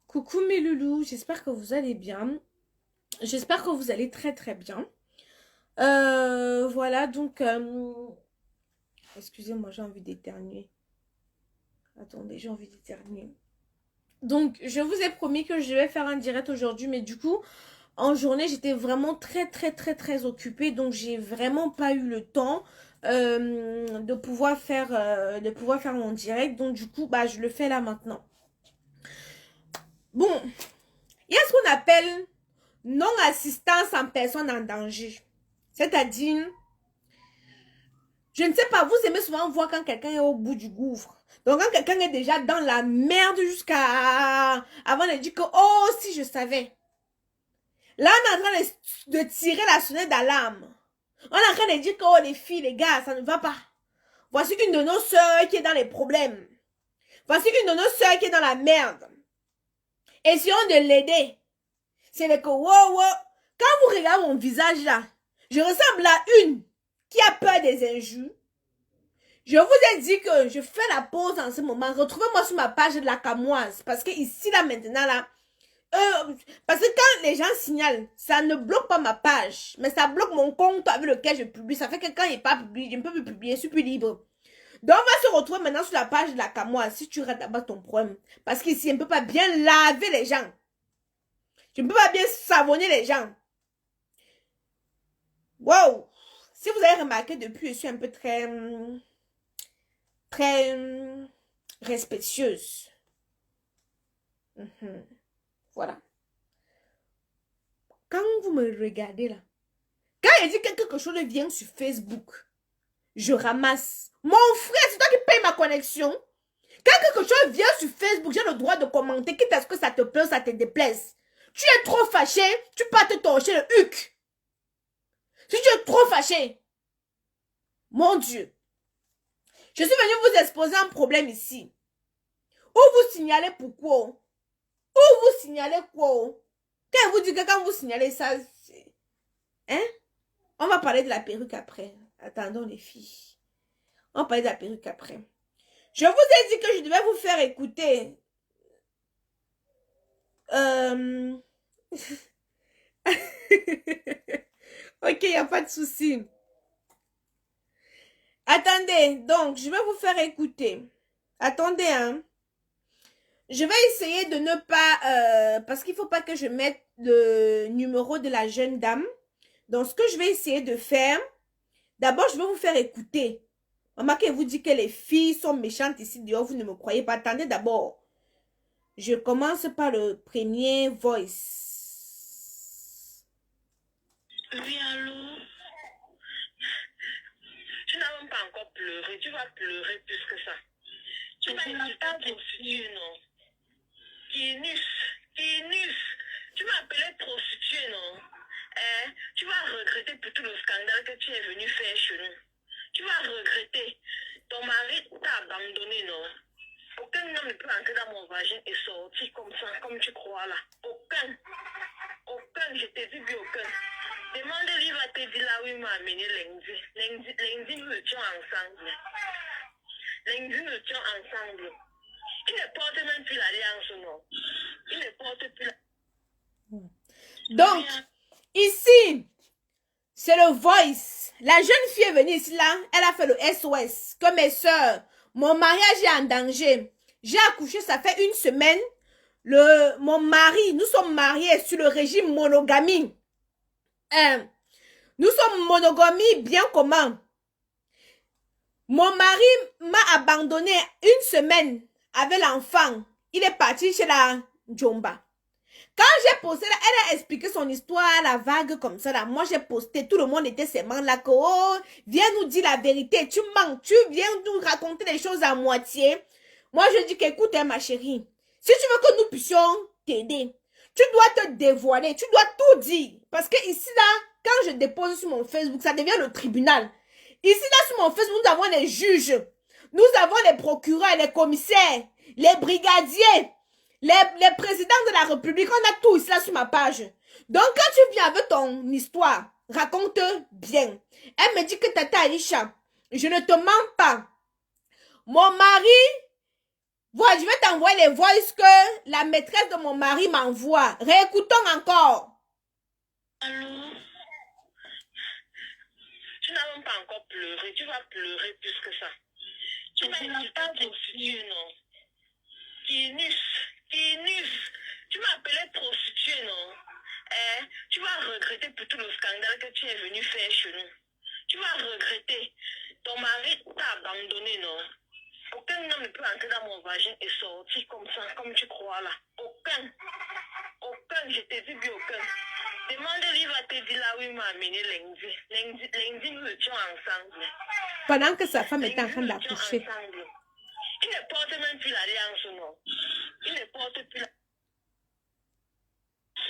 Coucou mes loulous, j'espère que vous allez bien. J'espère que vous allez très très bien. Voilà, donc... excusez-moi, j'ai envie d'éternuer. Attendez, j'ai envie d'éternuer. Donc, je vous ai promis que je vais faire un direct aujourd'hui, mais du coup, en journée, j'étais vraiment très très très très occupée, donc j'ai vraiment pas eu le temps de pouvoir faire mon direct. Donc, du coup, bah, je le fais là maintenant. Bon, il y a ce qu'on appelle non-assistance en personne en danger. C'est-à-dire, je ne sais pas, vous aimez souvent voir quand quelqu'un est au bout du gouffre. Donc, quand quelqu'un est déjà dans la merde jusqu'à... Avant de dire que, oh, si je savais. Là, on est en train de tirer la sonnette d'alarme. On est en train de dire que, oh, les filles, les gars, ça ne va pas. Voici une de nos sœurs qui est dans les problèmes. Voici une de nos sœurs qui est dans la merde. Essayons de l'aider. C'est le que, wow, wow. Quand vous regardez mon visage là, je ressemble à une qui a peur des injures. Je vous ai dit que je fais la pause en ce moment. Retrouvez-moi sur ma page de la Camoise. Parce que ici, là, maintenant, là, parce que quand les gens signalent, ça ne bloque pas ma page, mais ça bloque mon compte avec lequel je publie. Ça fait que quand il n'est pas publié, je ne peux plus publier, je suis plus libre. Donc, on va se retrouver maintenant sur la page de la Camoise si tu rates là-bas ton problème. Parce qu'ici, je ne peux pas bien laver les gens. Je ne peux pas bien savonner les gens. Wow! Si vous avez remarqué depuis, je suis un peu très respectueuse. Voilà. Quand vous me regardez là, quand il dit que quelque chose vient sur Facebook, je ramasse. Mon frère, c'est toi qui paye ma connexion. Quand quelque chose vient sur Facebook, j'ai le droit de commenter, quitte à ce que ça te plaise, ça te déplaise. Tu es trop fâché, tu pars te torcher le huc. Si tu es trop fâché, mon Dieu, je suis venue vous exposer un problème ici. Ou vous signalez pourquoi? Ou vous signalez quoi? Quand vous dites que quand vous signalez ça, hein? On va parler de la perruque après. Attendons les filles. On va parler de la perruque après. Je vous ai dit que je devais vous faire écouter. Ok, il n'y a pas de souci. Attendez, donc, je vais vous faire écouter. Attendez, hein. Je vais essayer de ne pas... parce qu'il ne faut pas que je mette le numéro de la jeune dame. Donc, ce que je vais essayer de faire, d'abord, je vais vous faire écouter. Maman, qui vous dit que les filles sont méchantes ici dehors, vous ne me croyez pas. Attendez d'abord. Je commence par le premier voice. Oui, allô? Tu n'as même pas encore pleuré. Tu vas pleurer plus que ça. Tu m'as insulté ta prostituée, non? Kinus. Kinus. Tu m'as appelé prostituée, non? Tu vas regretter pour tout le scandale que tu es venu faire chez nous. Tu vas regretter. Ton mari t'a abandonné, non? Aucun homme ne peut entrer dans mon vagin et sortir comme ça, comme tu crois là. Aucun. Aucun, je t'ai dit aucun. Demande-lui, va te dire là où il m'a amené lundi. Lundi, nous étions ensemble. Lundi, nous étions ensemble. Il ne porte même plus l'alliance, non. Il ne porte plus la... Donc, ici, c'est le voice. La jeune fille est venue ici là, elle a fait le SOS. Comme mes soeurs, mon mariage est en danger. J'ai accouché, ça fait une semaine. Mon mari, nous sommes mariés sur le régime monogamie. Nous sommes monogamie bien comment? Mon mari m'a abandonné une semaine avec l'enfant. Il est parti chez la Jomba. Quand j'ai posté là, elle a expliqué son histoire à la vague comme ça là. Moi j'ai posté, tout le monde était seulement là que oh, viens nous dire la vérité, tu mens, tu viens nous raconter les choses à moitié. Moi je dis qu'écoute hein, ma chérie, si tu veux que nous puissions t'aider, tu dois te dévoiler, tu dois tout dire. Parce que ici là, quand je dépose sur mon Facebook, ça devient le tribunal. Ici là sur mon Facebook, nous avons les juges, nous avons les procureurs, les commissaires, les brigadiers. Les présidents de la République, on a tout ici là sur ma page. Donc, quand tu viens avec ton histoire, raconte bien. Elle me dit que Tata Aïcha, je ne te mens pas. Mon mari Voilà, je vais t'envoyer les voices que la maîtresse de mon mari m'envoie. Réécoutons encore. Allô? Tu n'as même pas encore pleuré. Tu vas pleurer plus que ça. Tu m'as insulté prostituée, non? Kinus. Tu m'as appelé prostituée, non? Tu vas regretter pour tout le scandale que tu es venu faire chez nous. Tu vas regretter. Ton mari t'a abandonné, non? Aucun homme ne peut entrer dans mon vagin et sortir comme ça, comme tu crois là. Aucun. Je te dis bien aucun. Demande-lui, il va te dire là où il m'a amené lundi. Lundi, nous étions ensemble. Pendant que sa femme était en train d'accoucher. Il ne porte même plus l'alliance, non? Il ne porte plus la...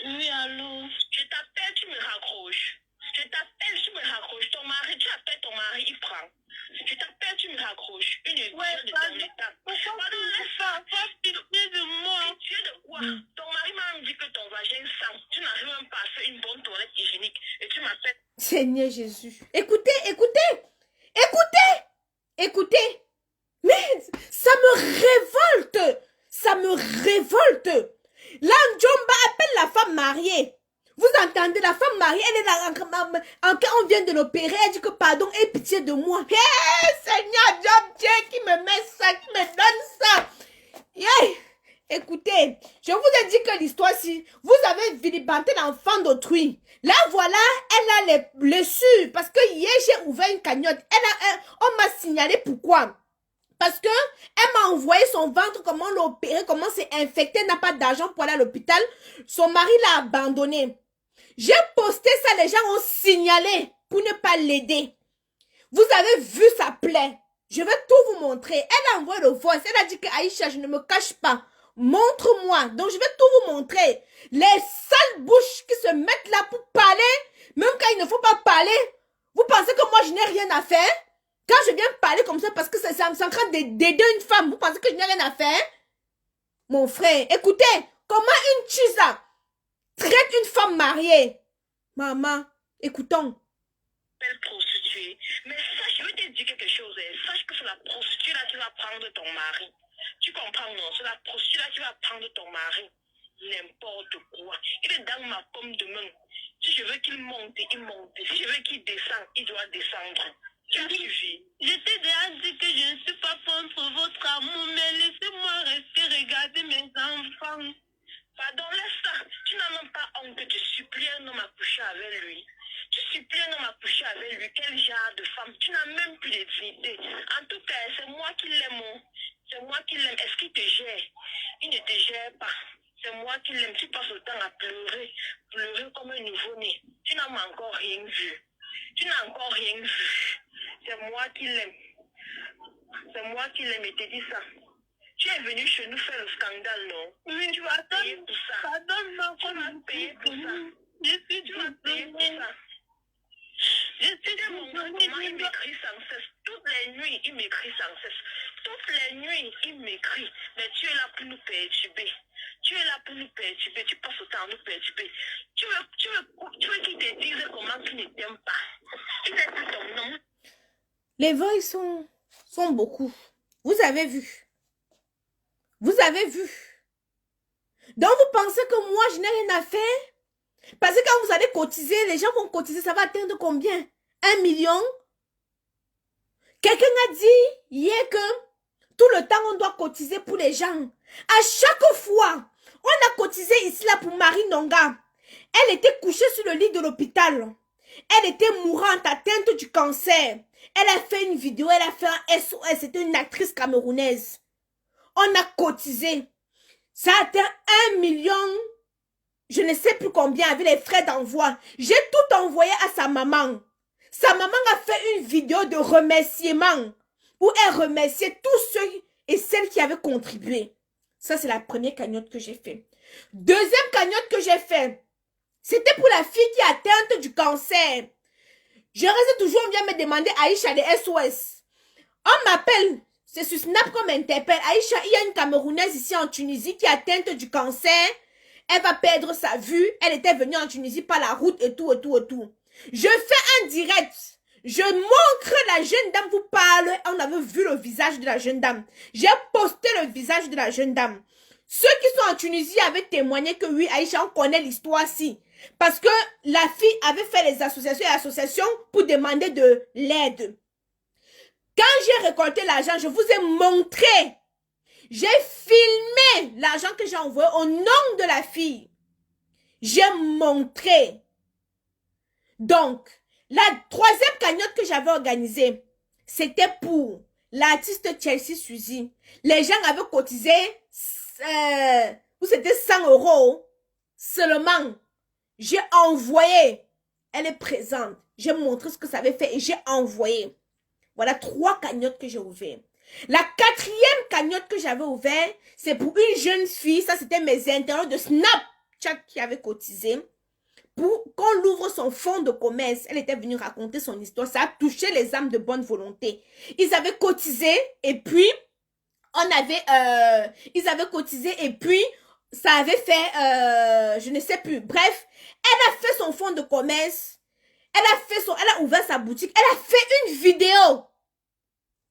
Oui, allô? Je t'appelle, tu me raccroches. Ton mari, tu appelles ton mari, il prend. Je t'appelle, tu me raccroches. Une idée de ton état. Pardon, laisse pas. Pitié de moi. Pitié de quoi? Ton mari m'a même dit que ton vagin sent. Tu n'arrives même pas à faire une bonne toilette hygiénique. Et tu m'appelles. Seigneur Jésus. Écoutez. Mais ça me révolte. Là, Njomba appelle la femme mariée. Vous entendez, la femme mariée, elle est là, quand on vient de l'opérer, elle dit que pardon, aie pitié de moi. Seigneur, Job, Dieu qui me met ça, qui me donne ça. Écoutez, je vous ai dit que l'histoire, si vous avez vilipenté l'enfant d'autrui, là, voilà, elle a les su, parce que hier, j'ai ouvert une cagnotte. On m'a signalé pourquoi. Parce que elle m'a envoyé son ventre, comment l'opérer, comment c'est infecté, n'a pas d'argent pour aller à l'hôpital. Son mari l'a abandonné. J'ai posté ça, les gens ont signalé pour ne pas l'aider. Vous avez vu sa plaie. Je vais tout vous montrer. Elle a envoyé le voice. Elle a dit que Aïcha, je ne me cache pas. Montre-moi. Donc, je vais tout vous montrer. Les sales bouches qui se mettent là pour parler, même quand il ne faut pas parler. Vous pensez que moi, je n'ai rien à faire? Quand je viens parler comme ça, parce que c'est en train d'aider une femme, vous pensez que je n'ai rien à faire? Mon frère, écoutez, comment une chisa traite une femme mariée? Maman, écoutons. Belle prostituée. Mais sache, je vais te dire quelque chose. Sache que c'est la prostituée là qui va prendre ton mari. Tu comprends, non? C'est la prostituée là qui va prendre ton mari. N'importe quoi. Il est dans ma pomme de main. Si je veux qu'il monte, il monte. Si je veux qu'il descende, il doit descendre. Tu as suivi? Je t'ai déjà dit que je ne suis pas contre votre amour, mais laissez-moi rester regarder mes enfants. Pardon, laisse ça. Tu n'as même pas honte. Tu supplies un homme à coucher avec lui. Tu supplies un homme à coucher avec lui. Quel genre de femme? Tu n'as même plus de dignité. En tout cas, c'est moi qui l'aime. C'est moi qui l'aime. Est-ce qu'il te gère? Il ne te gère pas. C'est moi qui l'aime. Tu passes le temps à pleurer. Pleurer comme un nouveau-né. Tu n'as encore rien vu. Tu n'as encore rien vu. C'est moi qui l'aime. C'est moi qui l'aime et te dis ça. Tu es venu chez nous faire le scandale, non? Oui, tu vas payer pour ça. Tu vas payer pour ça. Tu vas payer pour ça. Je sais mon frère comment il m'écrit sans cesse. Toutes les nuits, il m'écrit sans cesse. Toutes les nuits, il m'écrit. Mais tu es là pour nous perturber. Tu es là pour nous perturber. Tu passes autant à nous perturber. Tu veux qu'il te dise comment tu ne t'aimes pas. Il n'est plus ton nom. Les voix sont beaucoup. Vous avez vu. Vous avez vu. Donc vous pensez que moi, je n'ai rien à faire? Parce que quand vous allez cotiser, les gens vont cotiser, ça va atteindre combien? 1 million? Quelqu'un a dit hier que tout le temps, on doit cotiser pour les gens. À chaque fois, on a cotisé ici là pour Marie Nonga. Elle était couchée sur le lit de l'hôpital. Elle était mourante, atteinte du cancer. Elle a fait une vidéo, elle a fait un SOS. C'était une actrice camerounaise. On a cotisé. Ça a atteint 1 million. Je ne sais plus combien avec les frais d'envoi. J'ai tout envoyé à sa maman. Sa maman a fait une vidéo de remerciement où elle remerciait tous ceux et celles qui avaient contribué. Ça, c'est la première cagnotte que j'ai fait. Deuxième cagnotte que j'ai fait, c'était pour la fille qui est atteinte du cancer. Je reste toujours, on vient me demander Aïcha des SOS. On m'appelle, c'est sur Snap qu'on m'interpelle. Aïcha, il y a une Camerounaise ici en Tunisie qui est atteinte du cancer. Elle va perdre sa vue. Elle était venue en Tunisie par la route et tout. Je fais un direct. Je montre la jeune dame vous parle. On avait vu le visage de la jeune dame. J'ai posté le visage de la jeune dame. Ceux qui sont en Tunisie avaient témoigné que oui, Aïcha, on connaît l'histoire-ci. Parce que la fille avait fait les associations et associations pour demander de l'aide. Quand j'ai récolté l'argent, je vous ai montré. J'ai filmé l'argent que j'ai envoyé au nom de la fille. J'ai montré. Donc, la troisième cagnotte que j'avais organisée, c'était pour l'artiste Chelsea Suzy. Les gens avaient cotisé, c'était 100 € seulement. J'ai envoyé. Elle est présente. J'ai montré ce que ça avait fait et j'ai envoyé. Voilà 3 cagnottes que j'ai ouvertes. La 4e cagnotte que j'avais ouverte, c'est pour une jeune fille. Ça, c'était mes internautes de Snapchat qui avaient cotisé. Pour qu'on ouvre son fonds de commerce. Elle était venue raconter son histoire. Ça a touché les âmes de bonne volonté. Ils avaient cotisé et puis ils avaient cotisé et puis ça avait fait, je ne sais plus. Bref, elle a fait son fonds de commerce. Elle a ouvert sa boutique. Elle a fait une vidéo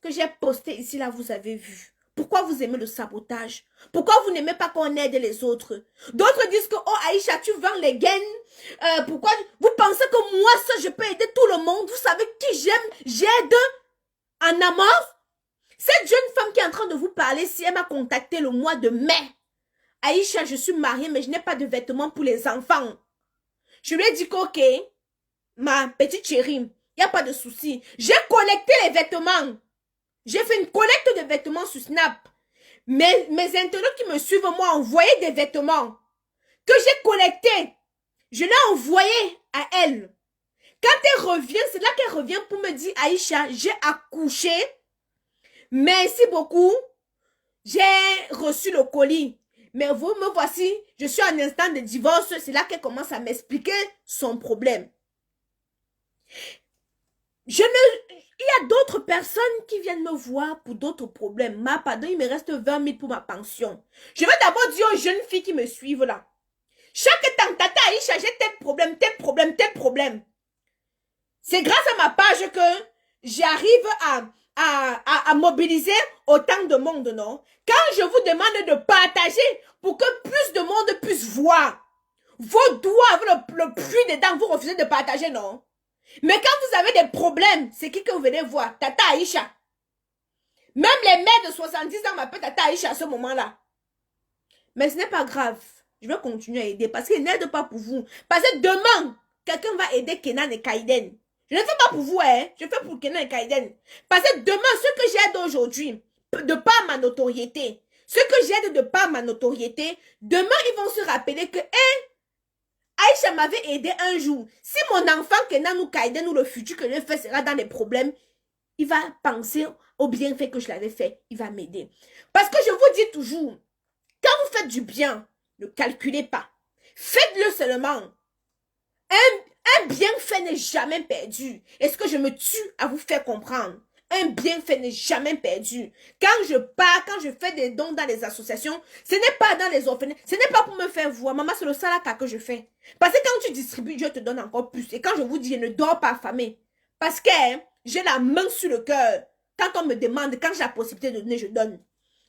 que j'ai postée ici, là, vous avez vu. Pourquoi vous aimez le sabotage? Pourquoi vous n'aimez pas qu'on aide les autres? D'autres disent que, oh Aïcha, tu vends les gains. Pourquoi vous pensez que moi, ça, je peux aider tout le monde? Vous savez qui j'aime? J'aide en amour. Cette jeune femme qui est en train de vous parler, si elle m'a contacté le mois de mai. Aïcha, je suis mariée, mais je n'ai pas de vêtements pour les enfants. Je lui ai dit que, ok, ma petite chérie, il n'y a pas de souci. J'ai collecté les vêtements. J'ai fait une collecte de vêtements sur Snap. Mes internautes qui me suivent m'ont envoyé des vêtements que j'ai collectés. Je l'ai envoyé à elle. Quand elle revient, c'est là qu'elle revient pour me dire, Aïcha, j'ai accouché. Merci beaucoup. J'ai reçu le colis. Mais vous me voici, je suis en instant de divorce. C'est là qu'elle commence à m'expliquer son problème. Il y a d'autres personnes qui viennent me voir pour d'autres problèmes. Ma pardon, il me reste 20 000 pour ma pension. Je vais d'abord dire aux jeunes filles qui me suivent là. Chaque temps, tata Aïcha, j'ai tel problème, tel problème, tel problème. C'est grâce à ma page que j'arrive à mobiliser autant de monde, non? Quand je vous demande de partager pour que plus de monde puisse voir vos doigts avec le pluie dedans, vous refusez de partager, non? Mais quand vous avez des problèmes, c'est qui que vous venez voir? Tata Aïcha. Même les mères de 70 ans m'appellent Tata Aïcha à ce moment-là. Mais ce n'est pas grave. Je vais continuer à aider parce qu'il n'aide pas pour vous. Parce que demain, quelqu'un va aider Kenan et Kaiden. Je ne fais pas pour vous, hein. Je fais pour Kenan et Kaiden. Parce que demain, ce que j'aide aujourd'hui, de par ma notoriété, ce que j'aide de par ma notoriété, demain, ils vont se rappeler que, Aïcha m'avait aidé un jour. Si mon enfant Kenan ou Kaiden ou le futur que je fais sera dans les problèmes, il va penser au bienfait que je l'avais fait. Il va m'aider. Parce que je vous dis toujours, quand vous faites du bien, ne calculez pas. Faites-le seulement. Un bienfait n'est jamais perdu. Est-ce que je me tue à vous faire comprendre? Un bienfait n'est jamais perdu. Quand je pars, quand je fais des dons dans les associations, ce n'est pas dans les orphelins. Ce n'est pas pour me faire voir. Maman, c'est le salaka que je fais. Parce que quand tu distribues, Dieu te donne encore plus. Et quand je vous dis, je ne dors pas affamé. Parce que j'ai la main sur le cœur. Quand on me demande, quand j'ai la possibilité de donner, je donne.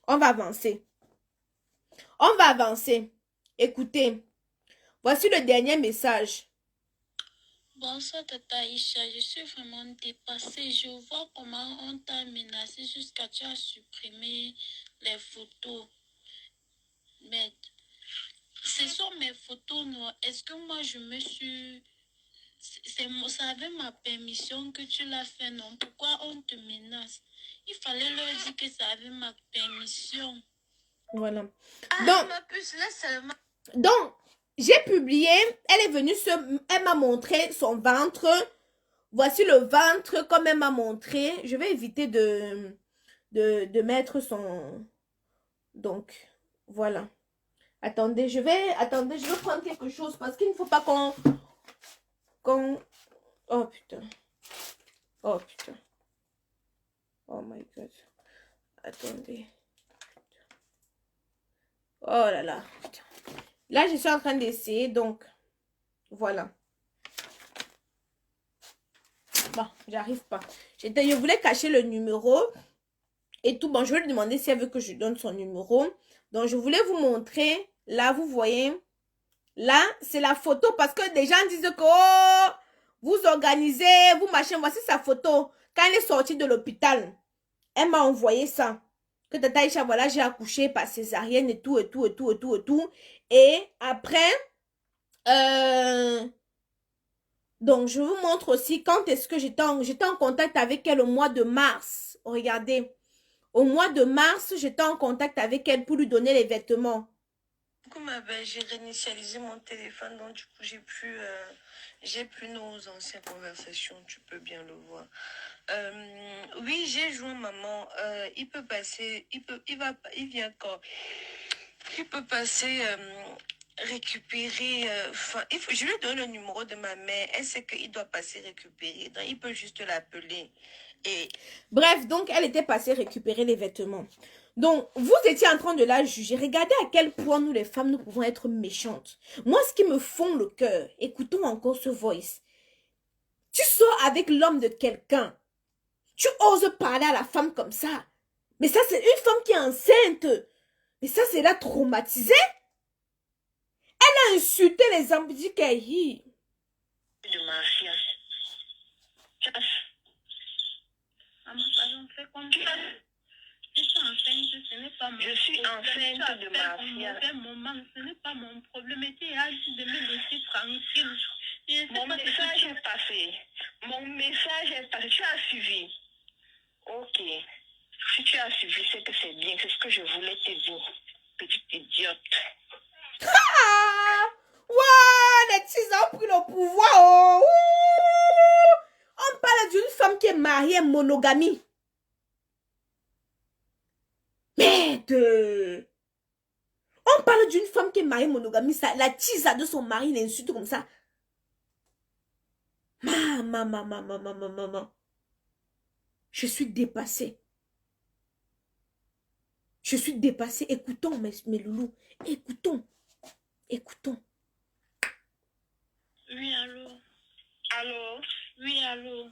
On va avancer. On va avancer. Écoutez, voici le dernier message. Bonsoir Tata Aïcha, je suis vraiment dépassée. Je vois comment on t'a menacé jusqu'à tu as supprimé les photos. Mais ce sont mes photos, non? Est-ce que moi je me suis... Ça avait ma permission que tu l'as fait, non? Pourquoi on te menace? Il fallait leur dire que ça avait ma permission. Voilà. Donc, ma puce, là seulement... Donc, j'ai publié, elle est venue, elle m'a montré son ventre. Voici le ventre comme elle m'a montré. Je vais éviter de mettre son... Donc, voilà. Attendez, je vais prendre quelque chose parce qu'il ne faut pas qu'on... Oh putain. Oh putain. Oh my God. Attendez. Oh là là. Putain. Là, je suis en train d'essayer, donc, voilà. Bon, j'arrive pas. Je voulais cacher le numéro et tout. Bon, je vais lui demander si elle veut que je lui donne son numéro. Donc, je voulais vous montrer. Là, vous voyez. Là, c'est la photo parce que des gens disent que oh, vous organisez, vous machin. Voici sa photo. Quand elle est sortie de l'hôpital, elle m'a envoyé ça. Que Tata Aïcha, voilà, j'ai accouché par césarienne et tout, et tout, et tout, et tout, et tout. Et après, donc, je vous montre aussi quand est-ce que j'étais en contact avec elle au mois de mars. Regardez. Au mois de mars, j'étais en contact avec elle pour lui donner les vêtements. J'ai réinitialisé mon téléphone, donc du coup, j'ai plus nos anciennes conversations, tu peux bien le voir. Oui, j'ai joint maman. Il peut passer, il vient quand? Il peut passer récupérer. Je lui donne le numéro de ma mère. Elle sait qu'il doit passer récupérer. Donc, il peut juste l'appeler. Et... Bref, donc, elle était passée récupérer les vêtements. Donc, vous étiez en train de la juger. Regardez à quel point nous, les femmes, nous pouvons être méchantes. Moi, ce qui me fond le cœur, écoutons encore ce voice. Tu sors avec l'homme de quelqu'un. Tu oses parler à la femme comme ça. Mais ça, c'est une femme qui est enceinte. Mais ça, c'est la traumatisée. Elle a insulté les hommes. Dit qu'elle rit. De mafia. Maman, pardon, fais comme ça. Je suis enceinte, ce n'est pas mon Je suis enceinte de mafia. mauvais moment, ce n'est pas mon problème. Et tu as dit de me laisser tranquille. Mon message est passé. Mon message est passé. Tu as suivi. Ok. Si tu as suivi, c'est que c'est bien. C'est ce que je voulais te dire. Petite idiote. Ah! Waouh! Les petits ont pris le pouvoir. Oh! On parle d'une femme qui est mariée monogamie. Merde! On parle d'une femme qui est mariée monogamie. Ça, la tisa de son mari l'insulte comme ça. Maman. Je suis dépassée. Je suis dépassée. Écoutons, mes loulous. Écoutons. Oui, allô? Allô? Oui, allô?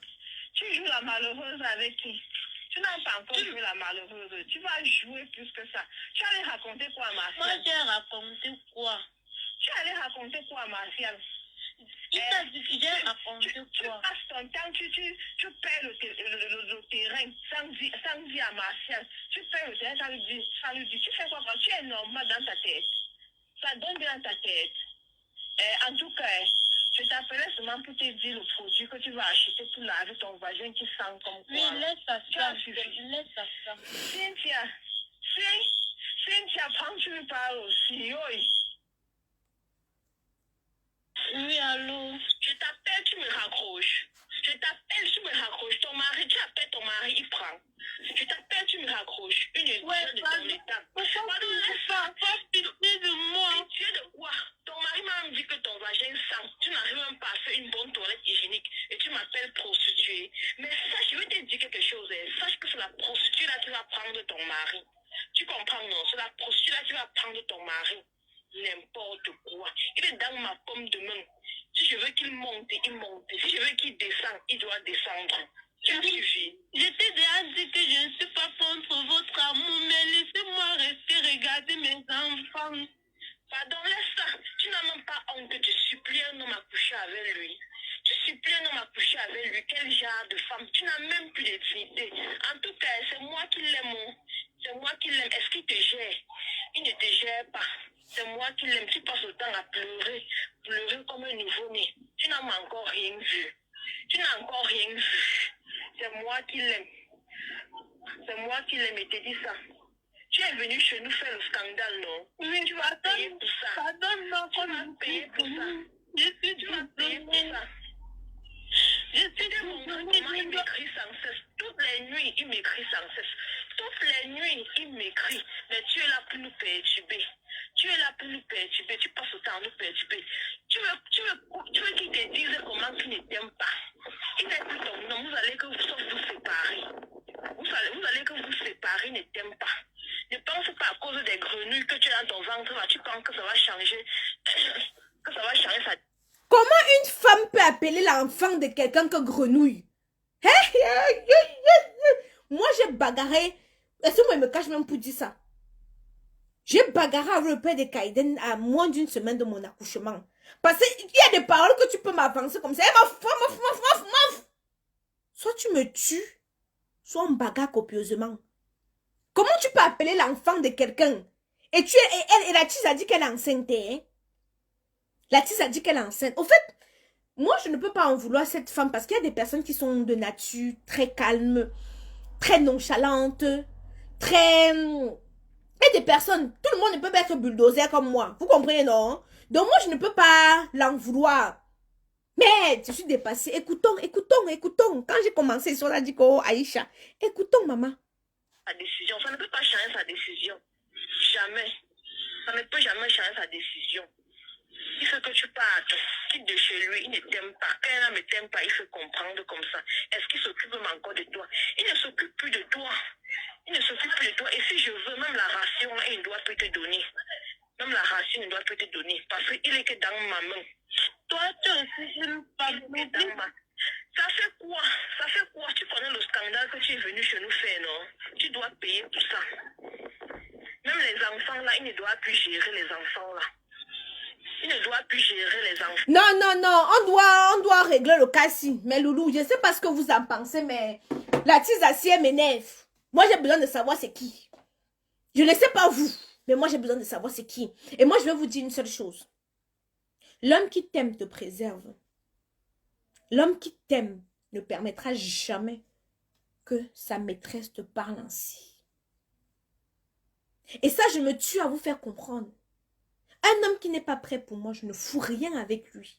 Tu joues la malheureuse avec qui? Tu n'as pas encore joué la malheureuse. Tu vas jouer plus que ça. Tu allais raconter quoi à Martial? Moi, j'ai raconté quoi? Tu allais raconter quoi à Martial? Il t'a dit que j'ai raconté Tu quoi? passes ton temps, tu perds le terrain sans dire à Martial. Tu perds le terrain, ça lui dit. Tu fais quoi quand tu es normal dans ta tête? Ça donne bien dans ta tête. En tout cas, je t'appelais seulement pour te dire le produit que tu vas acheter pour laver ton vagin qui sent comme quoi. Oui, laisse ça. Cynthia, prends, tu lui parles aussi. Oui. Oui, allô? Je t'appelle, tu me raccroches. Je t'appelle, tu me raccroches. Ton mari, tu appelles ton mari, il prend. Je t'appelle, tu me raccroches. Une étude de ton état. Pardon, laisse pas pitié de moi. Pitié de quoi? Ton mari m'a dit que ton vagin sent. Tu n'arrives même pas à faire une bonne toilette hygiénique. Et tu m'appelles prostituée. Mais sache, je vais te dire quelque chose. Sache que c'est la prostituée là qui va prendre ton mari. Tu comprends, non? C'est la prostituée là qui va prendre ton mari. N'importe quoi. Il est dans ma pomme de main. Si je veux qu'il monte, il monte. Si je veux qu'il descende, il doit descendre. Tu as suivi. Je t'ai déjà dit que je ne suis pas contre votre amour, mais laissez-moi rester regarder mes enfants. Pardon, laisse ça. Tu n'as même pas honte. Tu supplies un homme à coucher avec lui. Tu supplies un homme à coucher avec lui. Quel genre de femme? Tu n'as même plus de dignité. En tout cas, c'est moi qui l'aime. C'est moi qui l'aime. Est-ce qu'il te gère? Il ne te gère pas. C'est moi qui l'aime. Tu passes le temps à pleurer comme un nouveau-né. Tu n'as encore rien vu. C'est moi qui l'aime. C'est moi qui l'aime et te dis ça. Tu es venu chez nous faire le scandale, non? Oui, tu vas payer pour ça. Pardonne-moi, Tu vas payer pour ça. Tu vas payer pour ça. Je suis Mon mari m'écrit sans cesse. Toutes les nuits, il m'écrit sans cesse. Toutes les nuits, il m'écrit. Mais tu es là pour nous perturber. Tu passes le temps à nous perturber. Tu veux qu'il te dise comment tu ne t'aimes pas. Il n'est plus ton nom. Vous allez que vous séparer. Vous allez que vous séparer, ne t'aime pas. Ne pense pas à cause des grenouilles que tu as dans ton ventre là. Tu penses que ça va changer. Que ça va changer ça. Comment une femme peut appeler l'enfant de quelqu'un que grenouille? Moi, j'ai bagarré. Est-ce que moi, il me cache même pour dire ça? J'ai bagarré avec le père de Kaiden à moins d'une semaine de mon accouchement. Parce qu'il y a des paroles que tu peux m'avancer comme ça. Soit tu me tues, soit on bagarre copieusement. Comment tu peux appeler l'enfant de quelqu'un? Et la tise a dit qu'elle est enceinte. Hein? La tise a dit qu'elle est enceinte. Au fait, moi, je ne peux pas en vouloir à cette femme parce qu'il y a des personnes qui sont de nature très calmes, très nonchalantes, très... Et des personnes, tout le monde ne peut pas être bulldozer comme moi. Vous comprenez, non? Donc moi, je ne peux pas l'en vouloir. Mais je suis dépassée. Écoutons. Quand j'ai commencé, ils ont dit que Aïcha, écoutons, maman. Sa décision, ça ne peut pas changer sa décision. Jamais. Ça ne peut jamais changer sa décision. Il faut que tu partes, quitte de chez lui, il ne t'aime pas. Quand elle ne t'aime pas, il faut comprendre comme ça. Est-ce qu'il s'occupe même encore de toi? Il ne s'occupe plus de toi. Il ne s'occupe plus de toi. Et si je veux, même la ration, il ne doit plus te donner. Même la ration, il ne doit plus te donner. Parce qu'il est que dans ma main. Toi, tu aussi, je ne parle pas dans ma... Ça fait quoi? Ça fait quoi? Tu connais le scandale que tu es venu chez nous faire, non? Tu dois payer tout ça. Même les enfants, là, il ne doit plus gérer les enfants, là. Il ne doit plus gérer les enfants. Non, on doit régler le cas-ci. Mais Loulou, je ne sais pas ce que vous en pensez, mais la tise acier m'énerve. Moi, j'ai besoin de savoir c'est qui. Je ne sais pas vous, mais moi, j'ai besoin de savoir c'est qui. Et moi, je vais vous dire une seule chose. L'homme qui t'aime te préserve. L'homme qui t'aime ne permettra jamais que sa maîtresse te parle ainsi. Et ça, je me tue à vous faire comprendre. Un homme qui n'est pas prêt pour moi, je ne fous rien avec lui.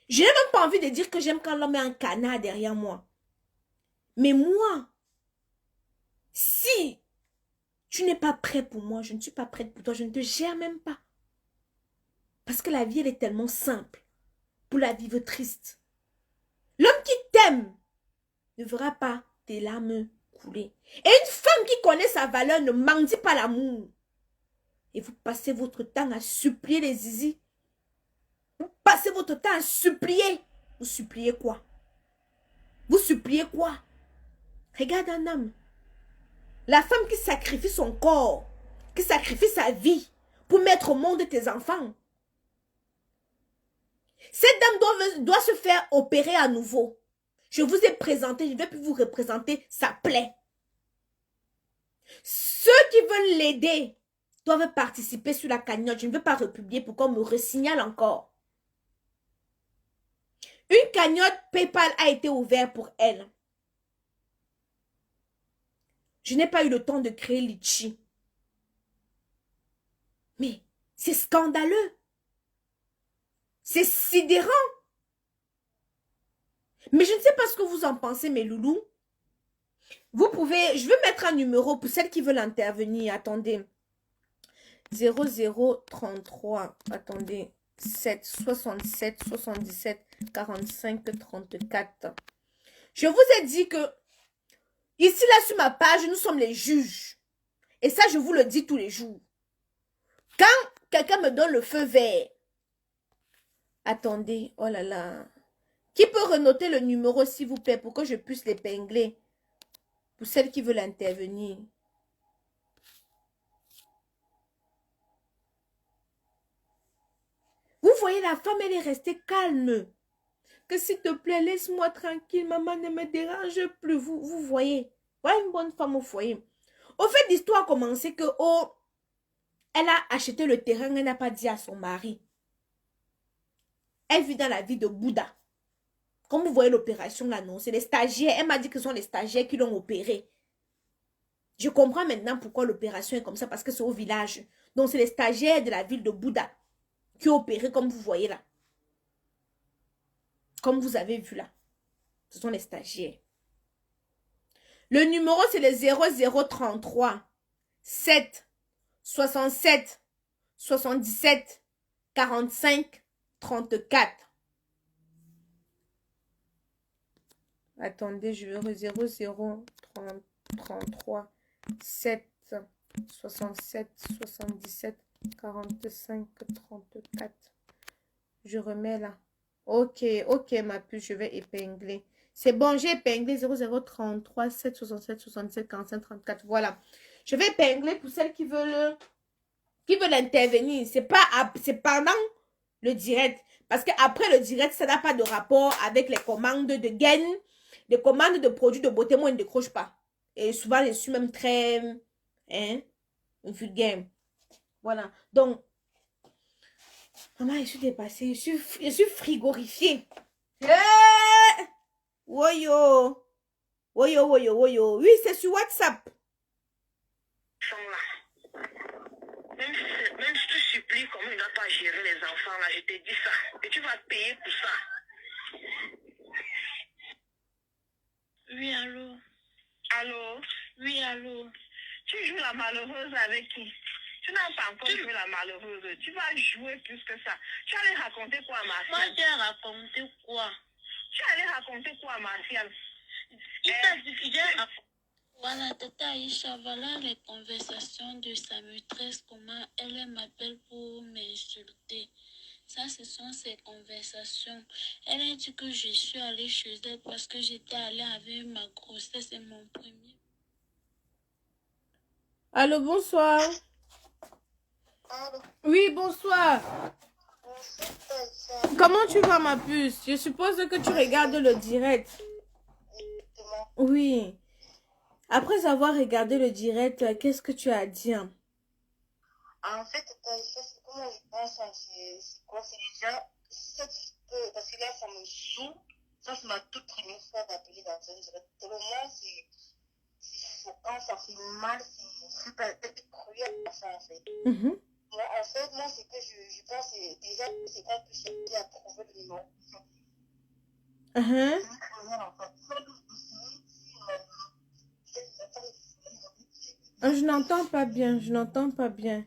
Je n'ai même pas envie de dire que j'aime quand l'homme est un canard derrière moi. Mais moi, si tu n'es pas prêt pour moi, je ne suis pas prête pour toi, je ne te gère même pas. Parce que la vie, elle est tellement simple pour la vivre triste. L'homme qui t'aime ne verra pas tes larmes couler. Et une femme qui connaît sa valeur ne mendie pas l'amour. Et vous passez votre temps à supplier les zizi. Vous passez votre temps à supplier. Vous suppliez quoi? Vous suppliez quoi? Regarde un homme. La femme qui sacrifie son corps, qui sacrifie sa vie pour mettre au monde tes enfants. Cette dame doit se faire opérer à nouveau. Je vous ai présenté, je ne vais plus vous représenter sa plaie. Ceux qui veulent l'aider doivent participer sur la cagnotte. Je ne veux pas republier pour qu'on me resignale encore. Une cagnotte PayPal a été ouverte pour elle. Je n'ai pas eu le temps de créer Litchi. Mais c'est scandaleux. C'est sidérant. Mais je ne sais pas ce que vous en pensez, mes loulous. Vous pouvez, je vais mettre un numéro pour celles qui veulent intervenir. Attendez. 0033. Attendez. 7 67 77 45 34. Je vous ai dit que ici, là, sur ma page, nous sommes les juges. Et ça, je vous le dis tous les jours. Quand quelqu'un me donne le feu vert, attendez, oh là là. Qui peut renoter le numéro, s'il vous plaît, pour que je puisse l'épingler? Pour celles qui veulent intervenir. Vous voyez, la femme, elle est restée calme. Que s'il te plaît, laisse-moi tranquille, maman ne me dérange plus. Vous voyez, voilà une bonne femme au foyer. Au fait, l'histoire a commencé que, oh, elle a acheté le terrain, elle n'a pas dit à son mari. Elle vit dans la vie de Bouddha. Comme vous voyez l'opération là, non, c'est les stagiaires. Elle m'a dit que ce sont les stagiaires qui l'ont opéré. Je comprends maintenant pourquoi l'opération est comme ça, parce que c'est au village. Donc, c'est les stagiaires de la ville de Bouddha qui ont opéré, comme vous voyez là. Comme vous avez vu là. Ce sont les stagiaires. Le numéro, c'est le 0033 7 67 77 45 34. Attendez, je vais 0033 7 67 77 45 34. Je remets là. Ok, ma puce, je vais épingler. C'est bon, j'ai épinglé 0033 767 67 45 34. Voilà. Je vais épingler pour celles qui veulent intervenir. C'est pendant le direct. Parce qu'après le direct, ça n'a pas de rapport avec les commandes de gain, les commandes de produits de beauté. Moi, je ne décroche pas. Et souvent, je suis même très vulgaire. Voilà. Donc, maman, je suis dépassée. Je suis frigorifiée. Woyo. Woyo, woyo, woyo. Oui, c'est sur WhatsApp. Même si tu supplies comment il ne doit pas gérer les enfants, là, je te dis ça. Et tu vas payer pour ça. Oui, allô? Allô? Oui, allô? Tu joues la malheureuse avec qui? Tu n'as pas encore joué la malheureuse. Tu vas jouer plus que ça. Tu allais raconter quoi à Moi, Martial? j'ai raconté quoi? Tu allais raconter quoi à Martial? Il t'a dit que j'ai raconté. Voilà, Tata Aïcha, voilà les conversations de sa maîtresse, comment elle m'appelle pour m'insulter. Ça, ce sont ses conversations. Elle a dit que je suis allée chez elle parce que j'étais allée avec ma grossesse et mon premier. Allô, bonsoir. Allô, Oui, bonsoir. bonsoir, Comment tu vas, ma puce? Je suppose que tu regardes le direct. exactement. Oui. Après avoir regardé le direct, qu'est-ce que tu as dit? En fait, c'est comment je pense, hein, c'est quoi, c'est déjà, parce que là, ça me saoule. Ça, c'est ma toute première fois d'appeler dans un direct. Tellement, c'est choquant, ça fait mal, c'est super cruel, ça, en fait. Mhm. Moi, en fait, moi, ce que je pense, c'est déjà, c'est qu'on peut chercher à trouver le numéro. Uh-huh. C'est cruel, en fait. Je n'entends pas bien, je n'entends pas bien.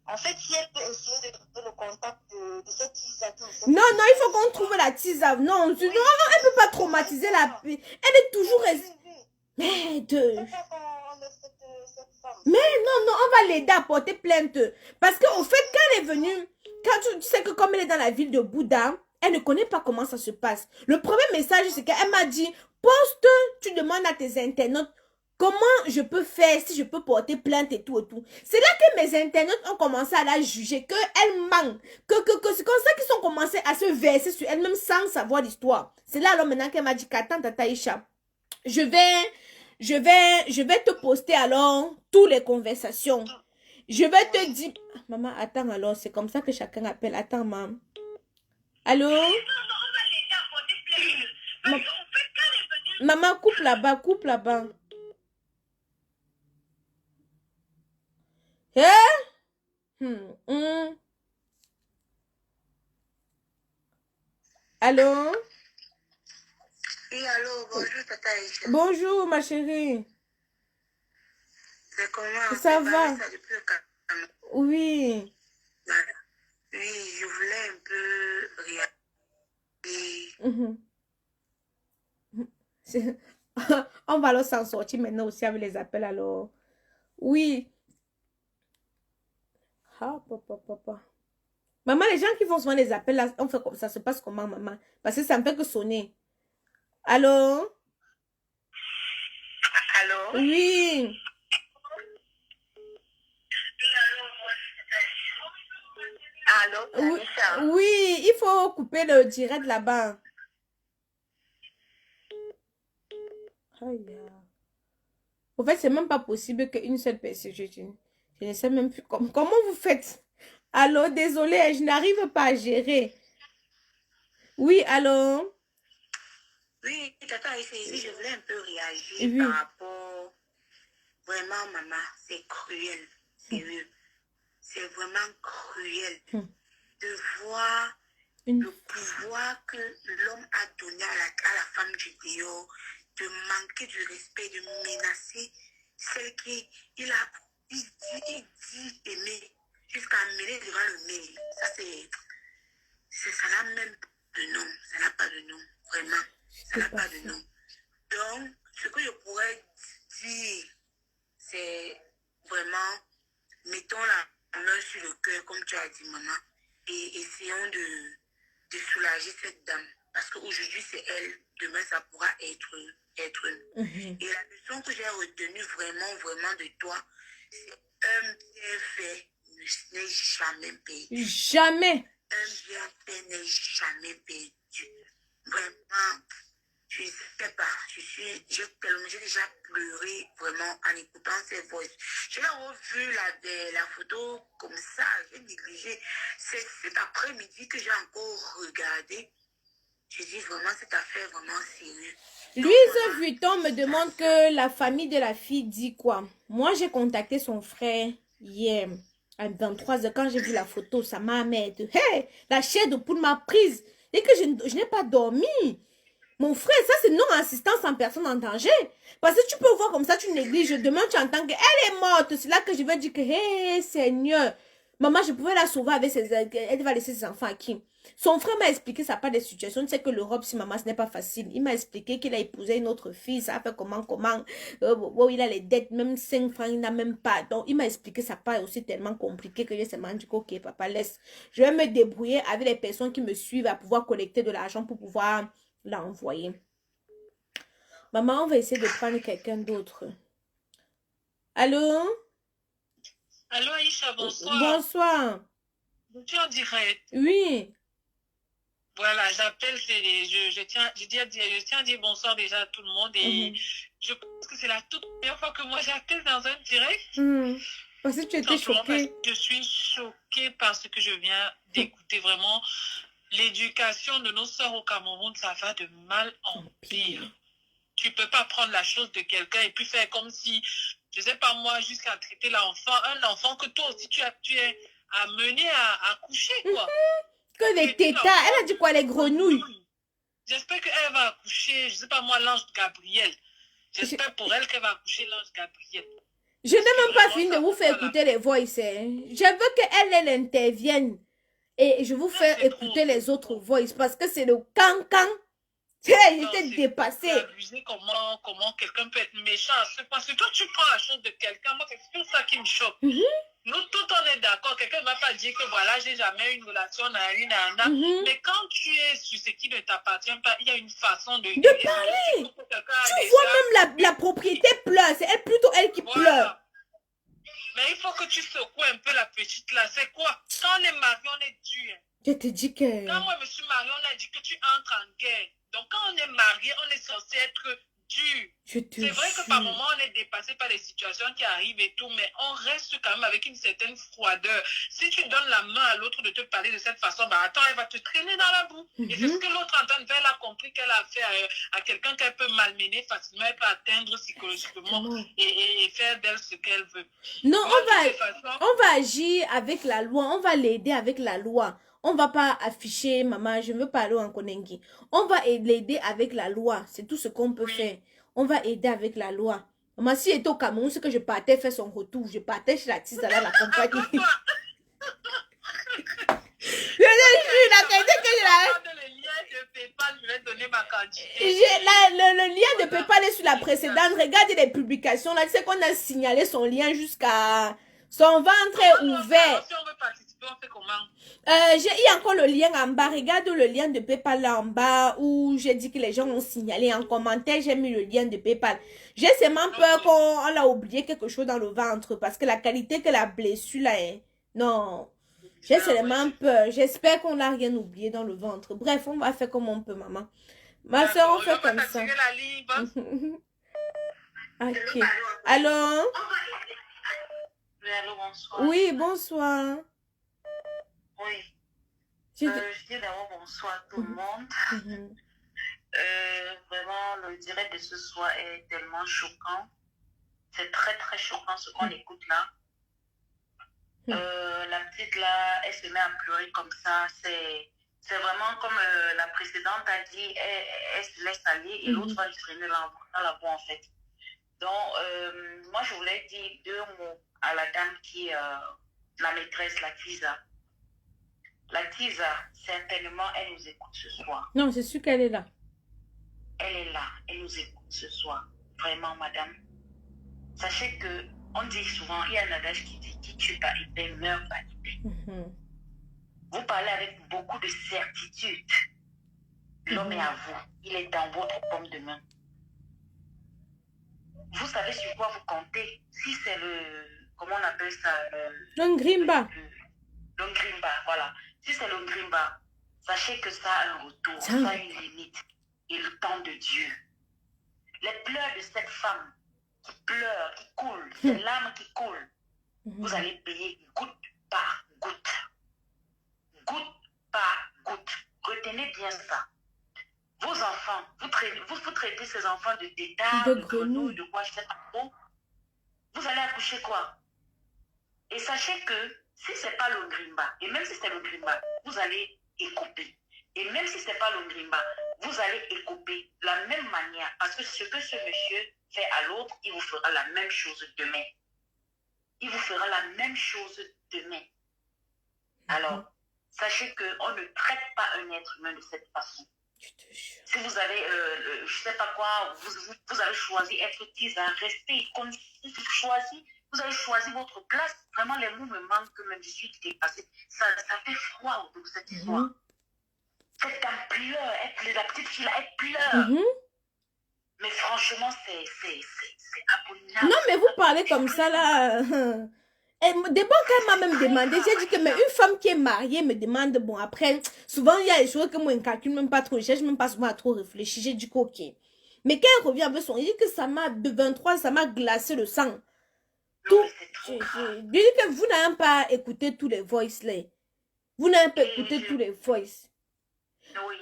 En fait, si elle peut essayer de trouver le contact de cette teaser. Non, non, il faut qu'on trouve la teaser. Non, non, elle ne peut pas traumatiser la... Elle est toujours... Merde. Mais non, non, on va l'aider à porter plainte. Parce qu'au fait, quand elle est venue, quand tu sais que comme elle est dans la ville de Bouddha, elle ne connaît pas comment ça se passe. Le premier message, c'est qu'elle m'a dit, poste, tu demandes à tes internautes, comment je peux faire, si je peux porter plainte et tout et tout. C'est là que mes internautes ont commencé à la juger, qu'elle manque, que c'est comme ça qu'ils ont commencé à se verser sur elle-même sans savoir l'histoire. C'est là alors maintenant qu'elle m'a dit qu'attends, Tata Isha, je vais te poster alors toutes les conversations. Je vais te dire... Maman, attends alors, c'est comme ça que chacun appelle. Attends, maman. Allô? Maman, coupe là-bas, coupe là-bas. Allô? Oui, allô, bonjour, Tata Aïcha. Bonjour, ma chérie. C'est comment? Ça va? Ça depuis le Cameroun. Oui. Voilà. Oui, je voulais un peu réagir. On va alors s'en sortir maintenant aussi avec les appels alors. Oui. Ah, papa, papa. Maman, les gens qui font souvent les appels, là, on fait comme ça se passe comment, maman? Parce que ça me fait que sonner. Allô? Allô? Oui. Allô? Oui, Aïcha? oui, il faut couper le direct là-bas. Aïe. En fait, c'est même pas possible qu'une seule personne. Je ne sais même plus comment vous faites. Allô, désolé, je n'arrive pas à gérer. Oui, allô? Oui, Tata Aïcha, je voulais un peu réagir Oui. par rapport. Vraiment, maman, c'est cruel. Sérieux. C'est vraiment cruel de voir le pouvoir que l'homme a donné à la femme du dehors, de manquer du respect, de menacer celle qui il dit aimer jusqu'à mener devant le mail. Ça n'a même pas de nom. Ça n'a pas de nom. Vraiment. Ça n'a pas de nom. Donc, ce que je pourrais dire, c'est vraiment, mettons la main sur le cœur, comme tu as dit, maman, et essayons de soulager cette dame. parce qu'aujourd'hui c'est elle, demain ça pourra être nous. Et la leçon que j'ai retenue vraiment de toi, c'est un bienfait n'est jamais payé. Jamais. Un bienfait n'est jamais perdu. Vraiment, je ne sais pas, j'ai déjà pleuré vraiment en écoutant ces voix. J'ai revu la photo comme ça, j'ai négligé. C'est cet après-midi que j'ai encore regardé. Je dis vraiment, cette affaire vraiment sérieuse. Louise Vuitton me demande que la famille de la fille dit quoi. Moi, j'ai contacté son frère hier à 23h quand j'ai vu la photo. Ça m'a amené. Hey, la chair de poule m'a prise. Et que je n'ai pas dormi. Mon frère, ça c'est non-assistance en personne en danger. Parce que tu peux voir comme ça, tu négliges. Demain, tu entends qu'elle est morte. C'est là que je vais dire que, hey, Seigneur, maman, je pouvais la sauver avec ses... Elle va laisser ses enfants à qui? Son frère m'a expliqué ça pas des situations. Tu sais que l'Europe, si maman, ce n'est pas facile. Il m'a expliqué qu'il a épousé une autre fille. Ça a fait comment. Il a les dettes, même 5 francs, il n'a même pas. Donc, il m'a expliqué ça pas aussi tellement compliqué que j'ai seulement dit, ok, papa, laisse. Je vais me débrouiller avec les personnes qui me suivent à pouvoir collecter de l'argent pour pouvoir l'envoyer. Maman, on va essayer de prendre quelqu'un d'autre. Allô? Allô, Aïcha, bonsoir. Bonsoir. Tu es en direct? Oui. Voilà, j'appelle, je tiens à dire bonsoir déjà à tout le monde et je pense que c'est la toute première fois que moi j'appelle dans un direct. Parce que tu étais choquée. Je suis choquée par ce que je viens d'écouter. Vraiment, l'éducation de nos sœurs au Cameroun, ça va de mal en pire. Tu peux pas prendre la chose de quelqu'un et puis faire comme si, je sais pas moi, jusqu'à traiter l'enfant, un enfant que toi aussi tu es amené à coucher, quoi. Que les tétas, elle a dit quoi, les grenouilles? J'espère qu'elle va accoucher, je sais pas moi, l'ange Gabriel. J'espère pour elle qu'elle va accoucher l'ange Gabriel. Je n'ai même pas fini de vous faire écouter les voices. Je veux qu'elle, elle intervienne. Et je vous fais écouter les autres voices parce que c'est le cancan. J'étais dépassée. Comment quelqu'un peut être méchant. Parce que toi, tu prends la chose de quelqu'un. Moi, c'est tout ça qui me choque. Nous, tout on est d'accord. Quelqu'un ne va pas dire que voilà, j'ai jamais eu une relation, mais quand tu es sur ce qui ne t'appartient pas, il y a une façon de parler. Tu vois même la propriété pleure. C'est plutôt elle qui pleure. Mais il faut que tu secoues un peu la petite là. C'est quoi? Quand on est marié, on est dur. Je te dis que... Quand moi je me suis mariée, on a dit que tu entres en guerre. Donc quand on est marié, on est censé être dur. C'est vrai que par moments, on est dépassé par les situations qui arrivent et tout, mais on reste quand même avec une certaine froideur. Si tu donnes la main à l'autre de te parler de cette façon, bah attends, elle va te traîner dans la boue. Et c'est ce que l'autre en train de faire, elle a compris qu'elle a fait à quelqu'un qu'elle peut malmener facilement, elle peut atteindre psychologiquement et faire d'elle ce qu'elle veut. Non, on va agir avec la loi, on va l'aider avec la loi. On va pas afficher, maman, je veux parler en Konengi. On va l'aider avec la loi. C'est tout ce qu'on peut faire. On va aider avec la loi. Maman, si j'étais au Cameroun, c'est que je partais faire son retour. Je partais chez la tisane, la compagnie. Je le lien de PayPal est sur la précédente. Regardez les publications. Là, tu sais qu'on a signalé son lien jusqu'à... Son ventre est ouvert. Si on veut participer, on fait comment? Il y a encore le lien en bas. Regarde le lien de PayPal là en bas où j'ai dit que les gens ont signalé en commentaire. J'ai mis le lien de PayPal. J'ai seulement peur qu'on a oublié quelque chose dans le ventre parce que la qualité que la blessure là est... Non. J'ai seulement peur. J'espère qu'on n'a rien oublié dans le ventre. Bref, on va faire comme on peut, maman. Ma soeur, on fait comme ça. Ok. Alors? Oui, allô, bonsoir. Oui, bonsoir. Oui. Je dis d'abord bonsoir à tout le monde. Vraiment, le direct de ce soir est tellement choquant. C'est très, très choquant ce qu'on écoute là. La petite là, elle se met à pleurer comme ça. C'est vraiment comme la précédente a dit, elle se laisse aller et l'autre va lui traîner dans la boue en fait. Donc, moi je voulais dire 2 mots à la dame qui est la maîtresse, la Tisa. La Tisa, certainement, elle nous écoute ce soir. Non, c'est sûr qu'elle est là. Elle est là, elle nous écoute ce soir. Vraiment, madame. Sachez que, on dit souvent, il y a un adage qui dit, qui tue pas épée, meurt pas épée. Vous parlez avec beaucoup de certitude. L'homme est à vous. Il est dans votre paume de main. Vous savez sur quoi vous comptez. Si c'est le... Comment on appelle ça? Un grimba. Le grimba, voilà. Si c'est le grimba, sachez que ça a un retour, ça a une limite. Et le temps de Dieu. Les pleurs de cette femme qui pleure, qui coule, ces larmes qui coulent, vous allez payer goutte par goutte. Goutte par goutte. Retenez bien ça. Vos enfants, vous traitez ces enfants de tétards, de grenouilles, de quoi, je ne sais pas trop. Vous allez accoucher quoi? Et sachez que si ce n'est pas le grimba, et même si c'est le grimba, vous allez écouper. Et même si ce n'est pas le grimba, vous allez écouper de la même manière. Parce que ce que ce monsieur fait à l'autre, il vous fera la même chose demain. Il vous fera la même chose demain. Alors, sachez qu'on ne traite pas un être humain de cette façon. Si vous avez, je ne sais pas quoi, vous avez choisi être tisa, restez comme vous avez choisi votre place. Vraiment, les mots me manquent, même je suis dépassée. Ça fait froid autour de cette histoire. Cette dame pleure, la petite fille là, elle pleure. Mais franchement, c'est abominable. Non, mais vous parlez comme ça là. D'abord, quand elle m'a même demandé, j'ai dit que mais une femme qui est mariée me demande, bon, après, souvent il y a des choses que moi je ne calcule même pas trop, je cherche même pas souvent à trop réfléchir, j'ai dit ok. Mais quand elle revient avec son, il dit que ça m'a, de 23, ça m'a glacé le sang. Tout. Je dis que vous n'avez pas écouté tous les voices là. Vous n'avez pas écouté tous les voices.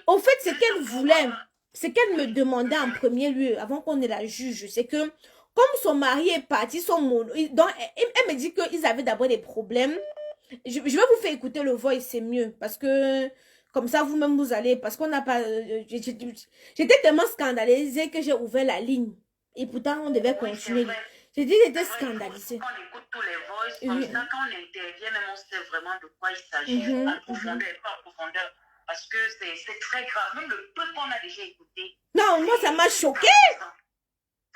Au fait, ce qu'elle voulait, ce qu'elle me demandait en premier lieu, avant qu'on ait la juge, c'est que, comme son mari est parti, donc, elle me dit qu'ils avaient d'abord des problèmes. Je vais vous faire écouter le voice, c'est mieux. Parce que, comme ça, vous-même, vous allez, parce qu'on n'a pas... J'étais tellement scandalisée que j'ai ouvert la ligne. Et pourtant, on devait continuer. J'ai dit, j'étais scandalisée. Quand on écoute tous les voices, comme ça, quand on intervient, même on sait vraiment de quoi il s'agit, en profondeur et pas en profondeur. Parce que c'est très grave. Même le peu qu'on a déjà écouté. Non, moi, ça m'a choqué.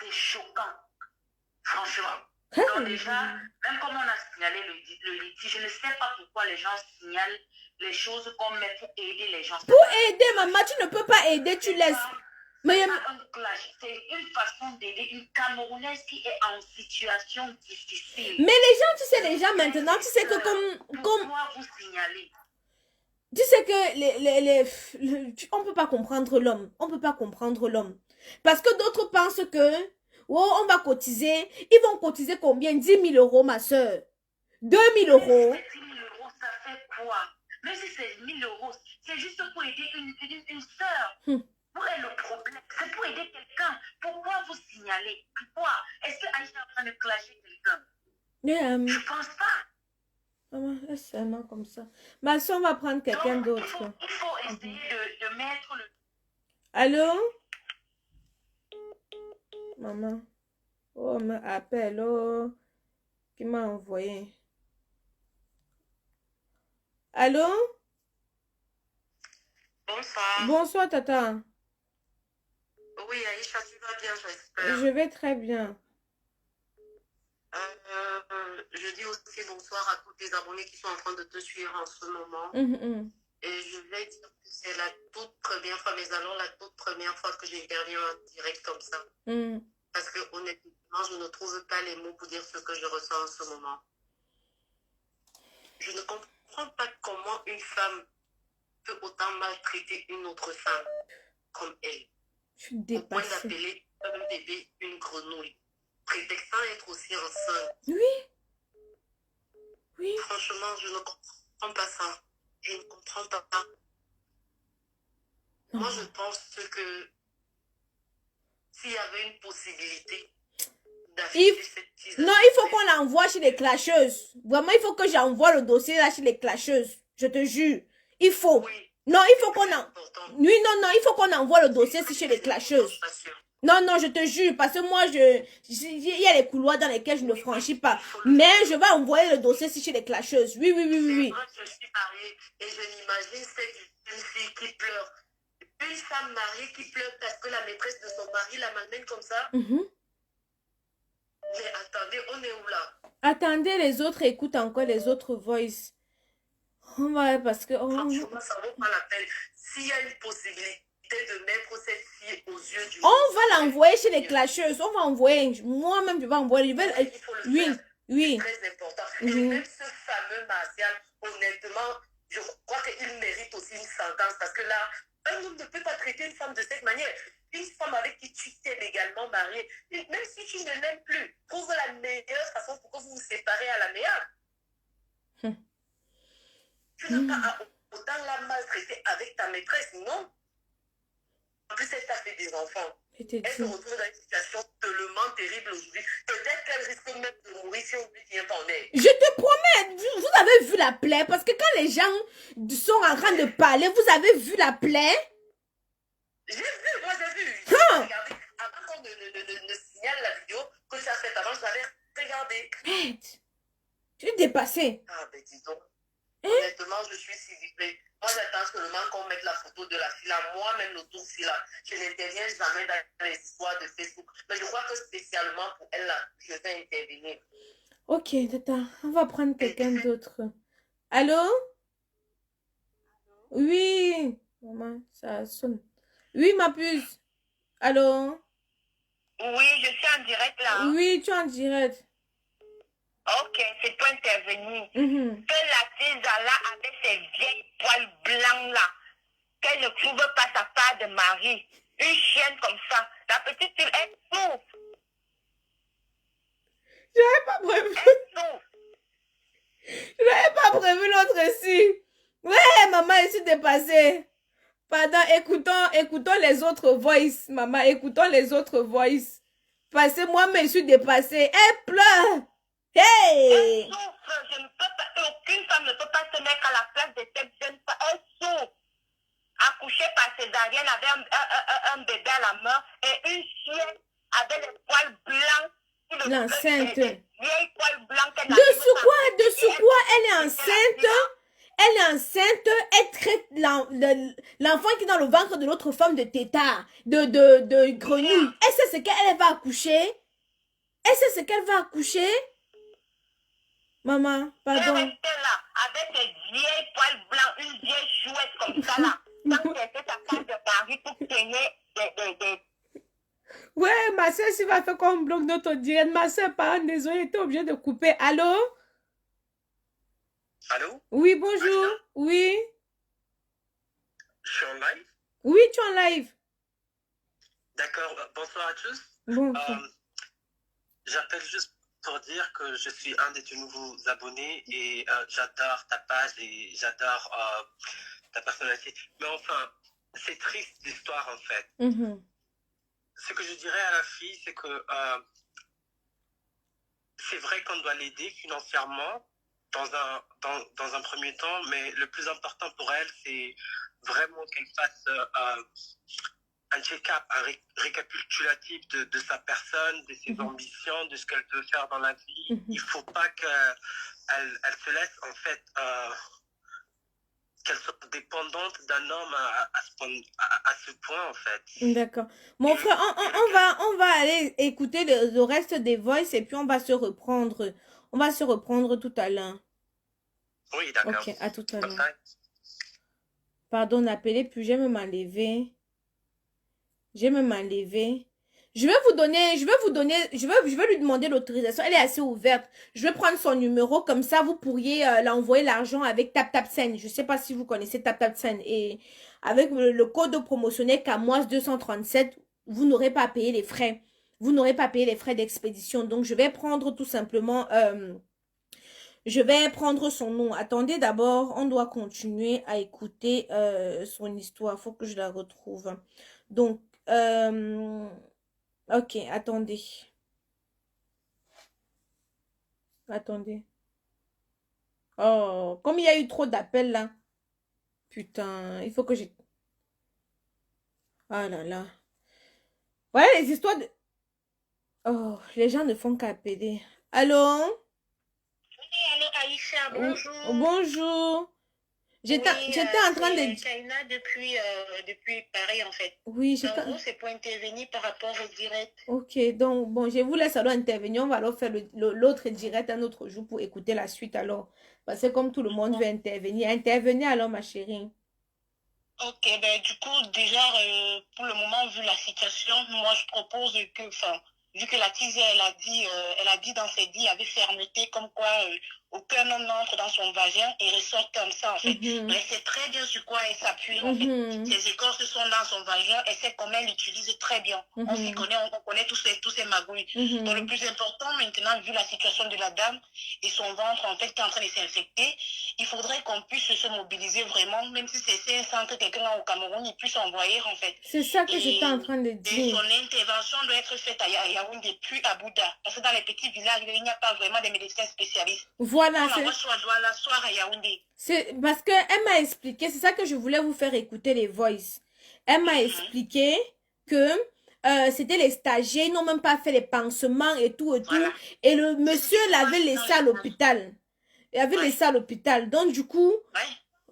C'est choquant. Franchement. Donc déjà, même comme on a signalé le litige, je ne sais pas pourquoi les gens signalent les choses qu'on met pour aider les gens. Pour aider, maman, tu ne peux pas aider, tu laisses. Mais c'est une façon d'aider une Camerounaise qui est en situation difficile. Mais les gens, tu sais, les gens maintenant, tu sais que comme pourquoi vous signaler? Tu sais que on peut pas comprendre l'homme. On peut pas comprendre l'homme. Parce que d'autres pensent que oh, on va cotiser. Ils vont cotiser combien? 10 000 euros, ma soeur. 2 000 euros. 10 000 euros, ça fait quoi? Même si c'est 1 000 euros, c'est juste pour aider une soeur. Où est le problème? C'est pour aider quelqu'un. Pourquoi vous signalez? Pourquoi? Est-ce que Aïcha est en train de clasher quelqu'un? Je pense pas. C'est seulement comme ça. Ma soeur va prendre quelqu'un d'autre. Il faut essayer de mettre le... Allô? Maman. Oh, me appelle. Oh. Qui m'a envoyé? Allô? Bonsoir. Bonsoir, tata. Oui, Aïcha, tu vas bien, j'espère. Je vais très bien. Je dis aussi bonsoir à tous les abonnés qui sont en train de te suivre en ce moment. Et je voulais dire que c'est la toute première fois, mais alors la toute première fois que j'interviens en direct comme ça. Parce que honnêtement, je ne trouve pas les mots pour dire ce que je ressens en ce moment. Je ne comprends pas comment une femme peut autant maltraiter une autre femme comme elle. Je suis dépassée. Au point d'appeler un bébé une grenouille. Prétextant être aussi enceinte. Oui. Oui. Franchement, je ne comprends pas ça. Je ne comprends pas. Moi, je pense que s'il y avait une possibilité d'afficher cette teaser... Non, il faut qu'on l'envoie chez les clasheuses. Vraiment, il faut que j'envoie le dossier là chez les clasheuses. Je te jure. Il faut. Oui. Non, il faut qu'on en... Oui, non, il faut qu'on envoie le dossier chez les clasheuses. Non, je te jure, parce que moi, il y a les couloirs dans lesquels je ne franchis pas. Mais je vais envoyer le dossier chez les clasheuses. Oui. C'est vrai que je suis mariée et je m'imagine une fille qui pleure. Une femme mariée qui pleure parce que la maîtresse de son mari la malmène comme ça. Mais attendez, on est où là? Attendez, les autres écoutent encore les autres voices. Ouais, parce que... Franchement, ça vaut pas la peine. S'il y a une possibilité de mettre cette fille aux yeux du On monde. va l'envoyer chez les clasheuses. On va envoyer. Moi-même, je vais envoyer. Il faut le Oui, faire. oui. C'est très important. Et Mhm. même ce fameux Martial, honnêtement, je crois qu'il mérite aussi une sentence parce que là, un homme ne peut pas traiter une femme de cette manière. Une femme avec qui tu t'es légalement marié, et même si tu ne l'aimes plus, trouve la meilleure façon pour que vous vous séparez à l'amiable. Tu n'as pas à autant la maltraiter avec ta maîtresse, non? En plus, elle t'a fait des enfants. Elle se retrouve dans une situation tellement terrible aujourd'hui. Peut-être qu'elle risque même de mourir si on lui vient en aide. Je te promets, vous avez vu la plaie, parce que quand les gens sont en train de parler, vous avez vu la plaie? J'ai vu, moi j'ai vu. Regardez, avant qu'on ne signale la vidéo que tu as faite avant, j'avais regardé. Tu es dépassé. Ah, ben dis donc. Honnêtement, je suis civilisée. Moi, j'attends seulement qu'on mette la photo de la fille là. Moi-même, le tour là, je n'interviens jamais dans les histoires de Facebook. Mais je crois que spécialement pour elle là, je vais intervenir. Ok, tata, on va prendre quelqu'un d'autre. Allô? Oui. Maman, ça sonne. Oui, ma puce. Allô? Oui, je suis en direct là. Oui, tu es en direct. Ok, c'est pour intervenir. Mhm. Que la fille là avec ses vieilles poils blancs là, qu'elle ne trouve pas sa part de mari. Une chienne comme ça. La petite fille, elle souffre. Je n'avais pas prévu. Elle souffre. Je n'avais pas prévu l'autre ici. Ouais, maman, je suis dépassée. Pardon, écoutons les autres voices, maman. Écoutons les autres voices. Parce que moi-même, je suis dépassée. Elle pleure. Hey! Elle souffre. Je ne peux pas, aucune femme ne peut pas se mettre à la place de cette jeune femme. Elle souffre. Accouchée par césarienne avec un bébé à la main et une chienne avec les poils blancs. L'enceinte. Vieilles poils blancs. De ce quoi, elle est enceinte. Elle est enceinte, elle traite l'enfant qui est dans le ventre de l'autre femme de tétard, de grenouille. Elle sait ce qu'elle va accoucher. Elle sait ce qu'elle va accoucher. Maman, pardon. Elle restait là, avec des vieilles poils blancs, une vieille chouette comme ça là. Quand elle fait sa part de Paris pour tenir des... Ouais, ma soeur, si va faire qu'on bloque notre direct. Ma soeur, pardon, désolée, était obligée de couper. Allô? Allô? Oui, bonjour. Oui. Je suis en live? Oui, tu es en live. D'accord, bonsoir à tous. Bonsoir. J'appelle juste pour dire que je suis un de tes nouveaux abonnés et j'adore ta page et j'adore ta personnalité. Mais enfin, c'est triste l'histoire en fait. Ce que je dirais à la fille, c'est que c'est vrai qu'on doit l'aider financièrement dans un premier temps, mais le plus important pour elle, c'est vraiment qu'elle fasse un check-up, un récapitulatif de sa personne, de ses ambitions, de ce qu'elle veut faire dans la vie. Il ne faut pas qu'elle se laisse, en fait, qu'elle soit dépendante d'un homme à ce point, en fait. D'accord. Mon frère, on va aller écouter le reste des voices et puis on va se reprendre. On va se reprendre tout à l'heure. Oui, d'accord. Ok, à tout à l'heure. Pardon, n'appelez plus, je vais m'enlever. Je vais m'enlever. Je vais lui demander l'autorisation. Elle est assez ouverte. Je vais prendre son numéro. Comme ça, vous pourriez l'envoyer l'argent avec TapTapSend. Je ne sais pas si vous connaissez TapTapSend. Et avec le code promotionnel KAMOIS 237, vous n'aurez pas à payer les frais. Vous n'aurez pas à payer les frais d'expédition. Donc, je vais prendre tout simplement... je vais prendre son nom. Attendez, d'abord, on doit continuer à écouter son histoire. Il faut que je la retrouve. Donc, ok, attendez. Attendez. Oh, comme il y a eu trop d'appels là. Putain, il faut que j'ai... Ah là là. Voilà les histoires de... Oh, les gens ne font qu'appeler. Allô? Oui, allô Aïcha, bonjour. Bonjour. J'étais en train de... Kaina depuis Paris en fait. Oui, en gros, c'est pour intervenir par rapport au direct. Ok, donc bon, je vous laisse alors intervenir. On va alors faire l'autre direct un autre jour pour écouter la suite alors. Parce que comme tout le monde veut intervenir. Intervenez alors ma chérie. Ok, ben du coup, déjà, pour le moment, vu la situation, moi je propose que, enfin, vu que la teaser, elle a dit dans ses dits avec fermeté, comme quoi aucun homme n'entre dans son vagin et ressort comme ça, en fait. Mais elle sait très bien sur quoi elle s'appuie, en fait. Ses écorces sont dans son vagin, elle sait comment elle l'utilise très bien. On s'y connaît, on connaît tous ces magouilles. Donc le plus important maintenant, vu la situation de la dame et son ventre, en fait, qui est en train de s'infecter, il faudrait qu'on puisse se mobiliser vraiment, même si c'est 500 que quelqu'un au Cameroun, il puisse envoyer en fait. C'est ça que j'étais en train de Et dire. son intervention doit être faite à Yaoundé, plus à Bouddha. Parce que dans les petits villages, il n'y a pas vraiment de médecins spécialistes. Voilà, On l'envoie soit à Douala, soit à Yaoundé. c'est parce qu'elle m'a expliqué, c'est ça que je voulais vous faire écouter les voices. Elle m'a expliqué que c'était les stagiaires, ils n'ont même pas fait les pansements et tout et Voilà. tout. Et le monsieur l'avait laissé à l'hôpital. Il avait laissé à l'hôpital. Donc, du coup,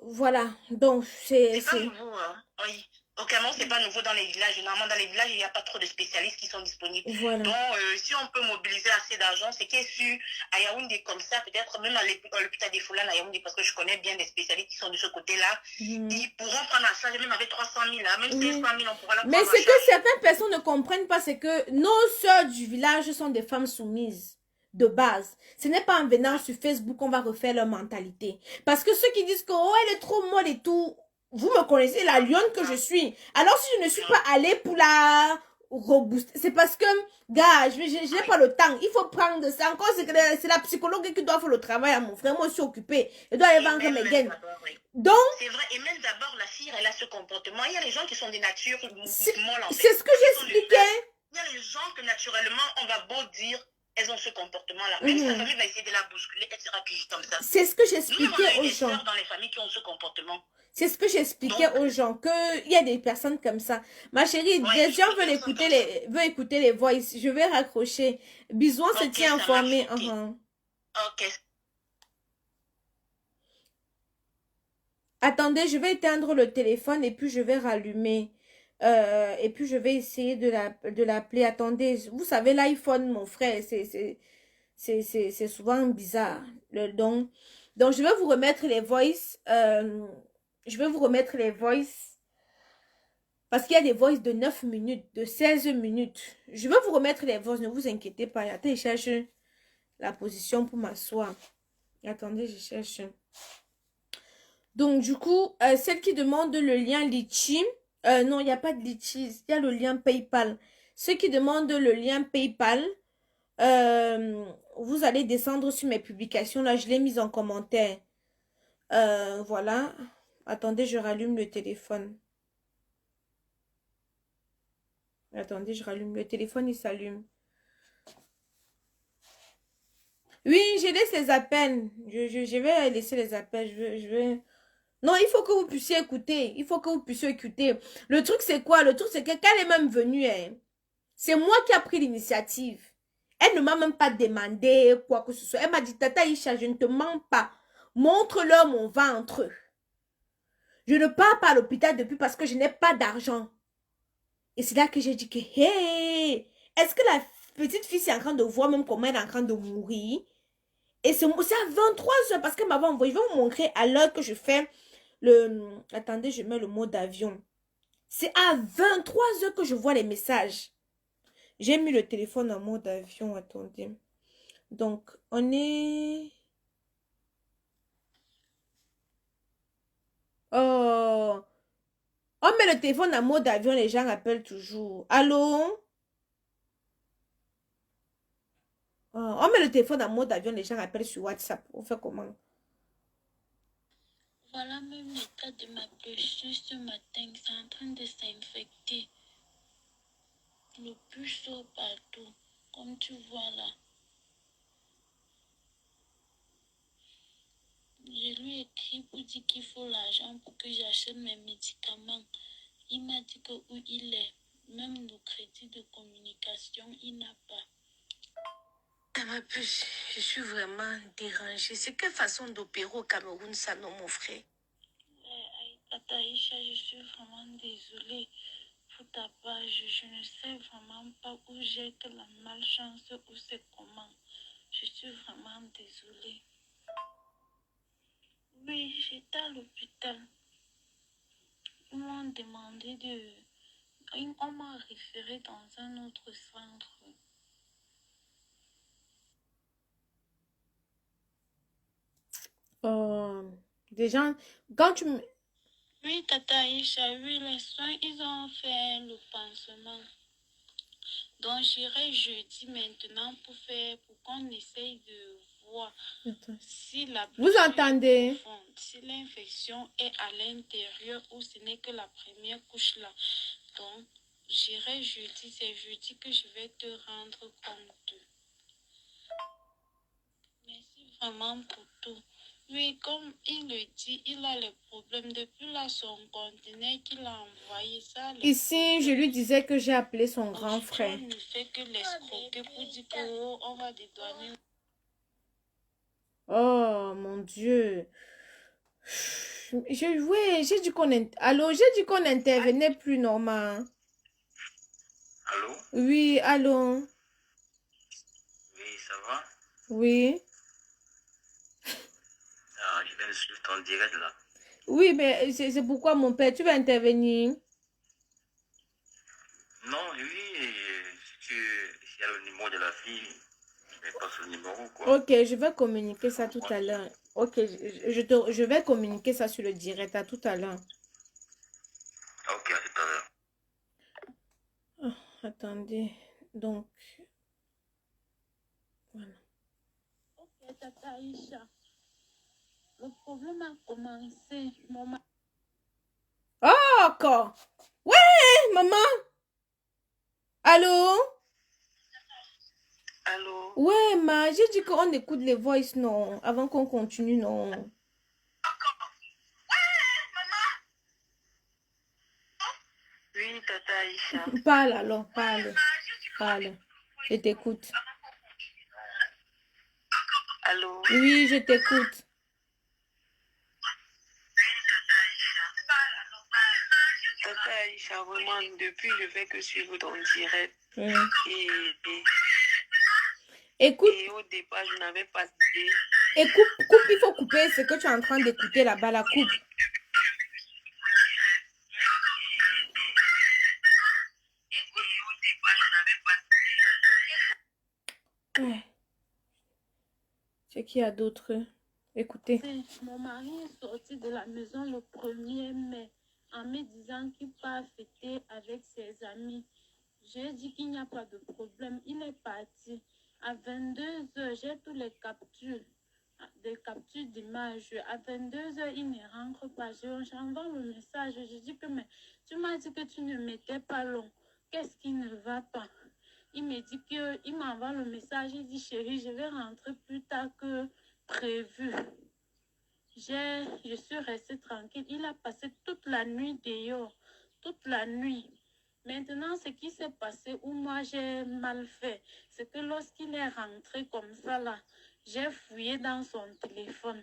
voilà. Donc, C'est pas nouveau, hein. Oui. Au Cameroun, c'est pas nouveau dans les villages. Normalement, dans les villages, il n'y a pas trop de spécialistes qui sont disponibles. Voilà. Donc, si on peut mobiliser assez d'argent, c'est qu'il est sûr, à Yaoundé comme ça, peut-être même à l'hôpital des Foulans à Yaoundé, parce que je connais bien des spécialistes qui sont de ce côté-là, ils pourront prendre en charge même avec 300 000, hein, même 500 000, on pourra la prendre en charge. Mais ce que certaines personnes ne comprennent pas, c'est que nos sœurs du village sont des femmes soumises. De base. Ce n'est pas en venant sur Facebook qu'on va refaire leur mentalité. Parce que ceux qui disent que oh, elle est trop molle et tout, vous me connaissez la lionne que je suis. Alors si je ne suis pas allée pour la rebooster, c'est parce que, gars, je n'ai pas le temps. Il faut prendre ça. Encore, c'est la psychologue qui doit faire le travail à mon frère. Moi, je suis occupée. Je dois aller vendre mes gaines. Donc, c'est vrai, et même d'abord, la fille, elle a ce comportement. Il y a les gens qui sont des natures molles, en fait. C'est ce que j'expliquais. Il y a les gens que naturellement, on va beau dire, elles ont ce comportement-là. Même si la famille va essayer de la bousculer, elle sera toujours comme ça. C'est ce que j'expliquais aux gens. Dans les familles qui ont ce comportement. C'est ce que j'expliquais aux gens, qu'il y a des personnes comme ça. Ma chérie, des gens veulent écouter les voices. Je vais raccrocher. Bisous, on se tient informé. Ok. Attendez, je vais éteindre le téléphone et puis je vais rallumer. Et puis je vais essayer de l'appeler. Attendez, vous savez, l'iPhone, mon frère, c'est souvent bizarre. Donc, je vais vous remettre les voices. Je vais vous remettre les voices. Parce qu'il y a des voices de 9 minutes, de 16 minutes. Je vais vous remettre les voices, ne vous inquiétez pas. Attendez, je cherche la position pour m'asseoir. Attendez, je cherche. Donc, du coup, celle qui demande le lien Litchi. Non, il n'y a pas de Litchi. Il y a le lien PayPal. Ceux qui demandent le lien PayPal, vous allez descendre sur mes publications. Là, je l'ai mise en commentaire. Voilà. Attendez, je rallume le téléphone. Attendez, je rallume le téléphone, il s'allume. Oui, je laisse les appels. Je vais laisser les appels. Je vais... Non, il faut que vous puissiez écouter. Il faut que vous puissiez écouter. Le truc, c'est quoi? Le truc, c'est que quand elle est même venue, hein, c'est moi qui a pris l'initiative. Elle ne m'a même pas demandé quoi que ce soit. Elle m'a dit, Tata Isha, je ne te mens pas. Montre-leur mon ventre. Je ne pars pas à l'hôpital depuis parce que je n'ai pas d'argent. Et c'est là que j'ai dit que, hey, est-ce que la petite fille est en train de voir même comment elle est en train de mourir? Et c'est à 23h parce qu'elle m'avait envoyé. Je vais vous montrer à l'heure que je fais le... Attendez, je mets le mot d'avion. C'est à 23h que je vois les messages. J'ai mis le téléphone en mode avion. Attendez. Donc, on est... Oh... On met le téléphone en mode avion, les gens appellent toujours. Allô? On met le téléphone en mode avion, les gens appellent sur WhatsApp. On fait comment? Voilà même l'état de ma blessure ce matin. C'est en train de s'infecter. Le pus sort partout, comme tu vois là. Je lui ai écrit pour dire qu'il faut l'argent pour que j'achète mes médicaments. Il m'a dit que où il est, même le crédit de communication, il n'a pas. Je suis vraiment dérangée. C'est quelle façon d'opérer au Cameroun, ça, non, mon frère? Tata Isha, je suis vraiment désolée pour ta part. Je ne sais vraiment pas où j'ai que la malchance ou c'est comment. Je suis vraiment désolée. Oui, j'étais à l'hôpital. On m'ont demandé on m'a référé dans un autre centre. Déjà, quand tu me... Oui, Tata Aïcha, oui, les soins, ils ont fait le pansement. Donc, j'irai jeudi maintenant pour qu'on essaye de voir si la Vous blessure entendez? est profonde, si l'infection est à l'intérieur ou ce n'est que la première couche là. Donc, j'irai jeudi, c'est jeudi que je vais te rendre compte. Merci vraiment pour tout. Oui, comme il le dit, il a les problèmes. Depuis là, son conteneur qu'il a envoyé ça. Ici, je lui disais que j'ai appelé son grand Aujourd'hui, frère. on ne fait que l'escroquer pour dire qu'on va dédouaner. Oh, mon Dieu. J'ai dit qu'on... Allô, j'ai dit qu'on n'intervenait plus, Normand. Allô? Oui, allô. Oui, ça va? Oui. Ah, je viens de suivre ton direct là. Oui, mais c'est pourquoi, mon père, tu vas intervenir. Non, oui, s'il y a le numéro de la fille, mais pas ce numéro quoi. Ok, je vais communiquer ça tout à l'heure. Ok, je vais communiquer ça sur le direct à tout à l'heure. Ok, à tout à l'heure. Oh, attendez, donc, voilà. Ok, Tata Aïcha. Le problème a commencé. Oh, encore. Ouais, maman. Allô? Allô? Ouais, ma, j'ai dit qu'on écoute les voices, non, avant qu'on continue, non. Oui, Tata Aïcha. Parle alors, parle. Parle. Je t'écoute. Allô? Oui, je t'écoute. Tata Aïcha, vraiment, depuis, je fais que suivre ton direct. Écoute. Et au départ, je n'avais pas d'idée. Et coupe, il faut couper ce que tu es en train d'écouter là-bas, la coupe. Ouais. C'est qu'il y a d'autres. Écoutez. Mon mari est sorti de la maison le 1er mai en me disant qu'il part fêter avec ses amis. J'ai dit qu'il n'y a pas de problème. Il est parti. À 22h, j'ai tous les captures, des captures d'images. À 22h, il ne rentre pas. J'envoie le message. Je dis que mais tu m'as dit que tu ne m'étais pas long. Qu'est-ce qui ne va pas? Il me dit qu'il m'envoie le message. Il dit chérie, je vais rentrer plus tard que prévu. Je suis restée tranquille. Il a passé toute la nuit dehors. Toute la nuit. Maintenant, ce qui s'est passé où moi j'ai mal fait, c'est que lorsqu'il est rentré comme ça là, j'ai fouillé dans son téléphone.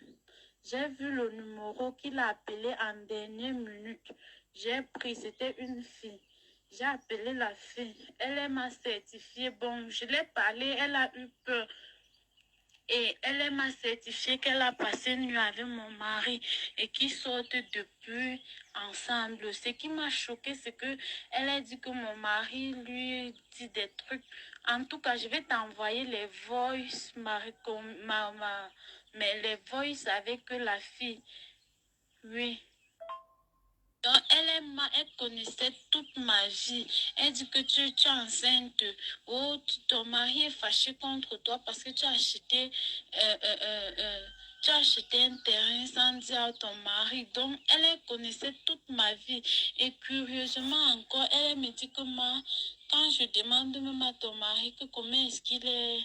J'ai vu le numéro qu'il a appelé en dernière minute. J'ai pris, c'était une fille. J'ai appelé la fille. Elle m'a certifié. Bon, je l'ai parlé, elle a eu peur. Et elle m'a certifié qu'elle a passé une nuit avec mon mari et qu'ils sortent depuis ensemble. Ce qui m'a choqué, c'est que elle a dit que mon mari lui dit des trucs. En tout cas, je vais t'envoyer les voice, mais les voice avec la fille. Oui. Donc, elle connaissait toute ma vie. Elle dit que tu es enceinte. Oh, ton mari est fâché contre toi parce que tu as acheté un terrain sans dire à ton mari. Donc, elle connaissait toute ma vie. Et curieusement encore, elle me dit que moi, quand je demande même à ton mari que comment est-ce qu'il est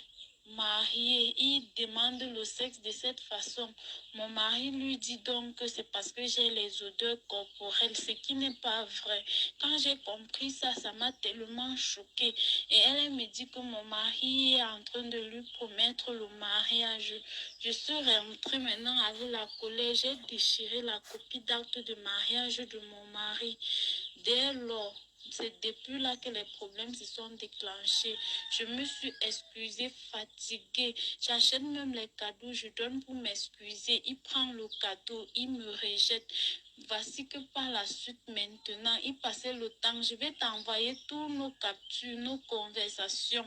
marié, il demande le sexe de cette façon. Mon mari lui dit donc que c'est parce que j'ai les odeurs corporelles, ce qui n'est pas vrai. Quand j'ai compris ça, ça m'a tellement choquée. Et elle me dit que mon mari est en train de lui promettre le mariage. Je suis rentrée maintenant avec la colère. J'ai déchiré la copie d'acte de mariage de mon mari. Dès lors, c'est depuis là que les problèmes se sont déclenchés. Je me suis excusée, fatiguée. J'achète même les cadeaux, je donne pour m'excuser. Il prend le cadeau, il me rejette. Voici que par la suite, maintenant, il passait le temps. Je vais t'envoyer tous nos captures, nos conversations.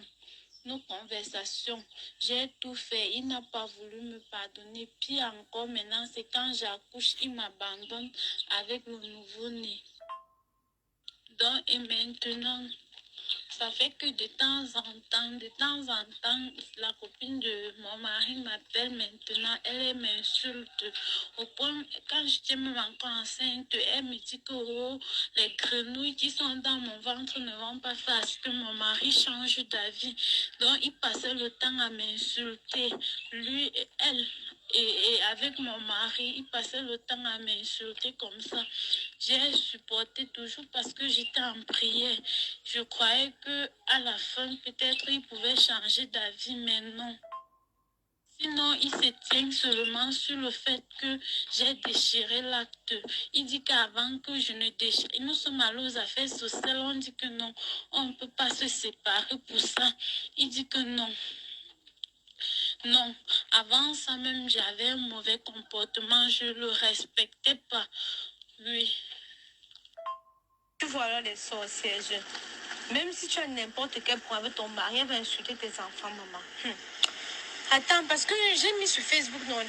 J'ai tout fait. Il n'a pas voulu me pardonner. Puis encore maintenant, c'est quand j'accouche, il m'abandonne avec le nouveau-né. Donc, et maintenant, ça fait que de temps en temps, la copine de mon mari m'appelle maintenant, elle m'insulte. Au point, quand j'étais même encore enceinte, elle me dit que oh, les grenouilles qui sont dans mon ventre ne vont pas faire à ce que mon mari change d'avis. Donc, il passait le temps à m'insulter. Lui et elle. Et avec mon mari, il passait le temps à m'insulter comme ça. J'ai supporté toujours parce que j'étais en prière. Je croyais que à la fin, peut-être, il pouvait changer d'avis, mais non. Sinon, il se tient seulement sur le fait que j'ai déchiré l'acte. Il dit qu'avant que je ne déchire, nous sommes allés aux affaires sociales, on dit que non, on ne peut pas se séparer pour ça. Il dit que non. Non, avant ça même, j'avais un mauvais comportement, je ne le respectais pas. Oui. Tu vois là les sorcières. Même si tu as n'importe quel point avec ton mari, elle va insulter tes enfants, maman. Attends, parce que j'ai mis sur Facebook, non,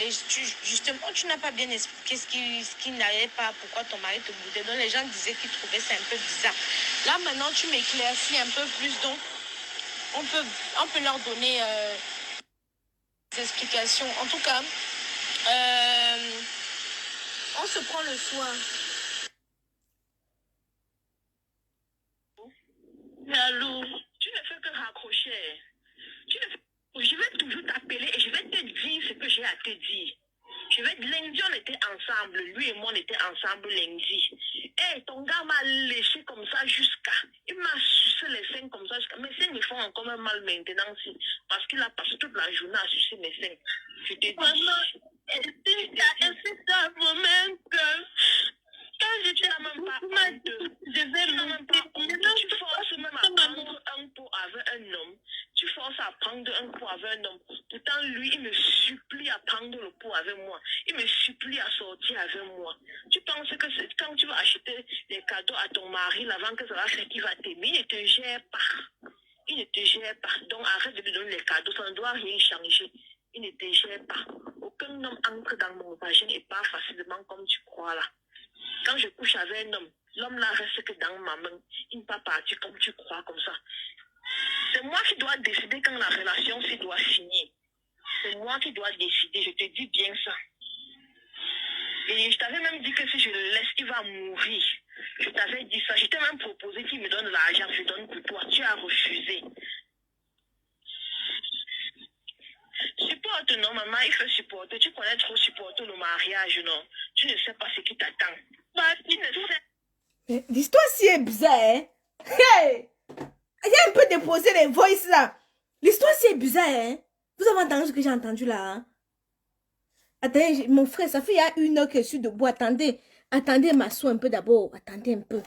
justement, tu n'as pas bien expliqué ce qui n'allait pas, pourquoi ton mari te boudait. Donc les gens disaient qu'ils trouvaient ça un peu bizarre. Là maintenant, tu m'éclaircis un peu plus, donc on peut leur donner des explications. En tout cas, on se prend le soin. Allô, tu ne fais que raccrocher. Je vais toujours t'appeler et je vais te dire ce que j'ai à te dire. Lundi, on était ensemble. Lui et moi, on était ensemble lundi. Et ton gars m'a léché comme ça jusqu'à... Il m'a sucé les seins comme ça jusqu'à... Mes seins me font encore un mal maintenant. Parce qu'il a passé toute la journée à sucer mes seins. Je te dis... C'est ça, moi-même que... Quand j'étais à même pas je vais même pas tu forces même à prendre un pot avec un homme. Tu forces à prendre un pot avec un homme. Pourtant, lui, il me supplie à prendre le pot avec moi. Il me supplie à sortir avec moi. Tu penses que quand tu vas acheter les cadeaux à ton mari, avant que ça va faire qu'il va t'aimer, il ne te gère pas. Il ne te gère pas. Donc, arrête de lui donner les cadeaux. Ça ne doit rien changer. Il ne te gère pas. Aucun homme entre dans mon vagin et pas facilement comme tu crois là. Quand je couche avec un homme, l'homme là reste que dans ma main. Il ne peut pas partir comme tu crois, comme ça. C'est moi qui dois décider quand la relation doit finir. C'est moi qui dois décider, je te dis bien ça. Et je t'avais même dit que si je le laisse, il va mourir. Je t'avais dit ça. Je t'ai même proposé qu'il me donne l'argent, je donne pour toi. Tu as refusé. Supporte, non, maman, il faut supporter. Tu connais trop supporter le mariage, non. Tu ne sais pas ce qui t'attend. Bah, tu ne sais. L'histoire si est bizarre, hein? Hey! Il y a un peu déposé les voices là. L'histoire si est bizarre, hein? Vous avez entendu ce que j'ai entendu là, hein? Attendez, mon frère, ça fait il y a 1 heure que je suis debout. Attendez, m'asseoir un peu d'abord. Attendez un peu.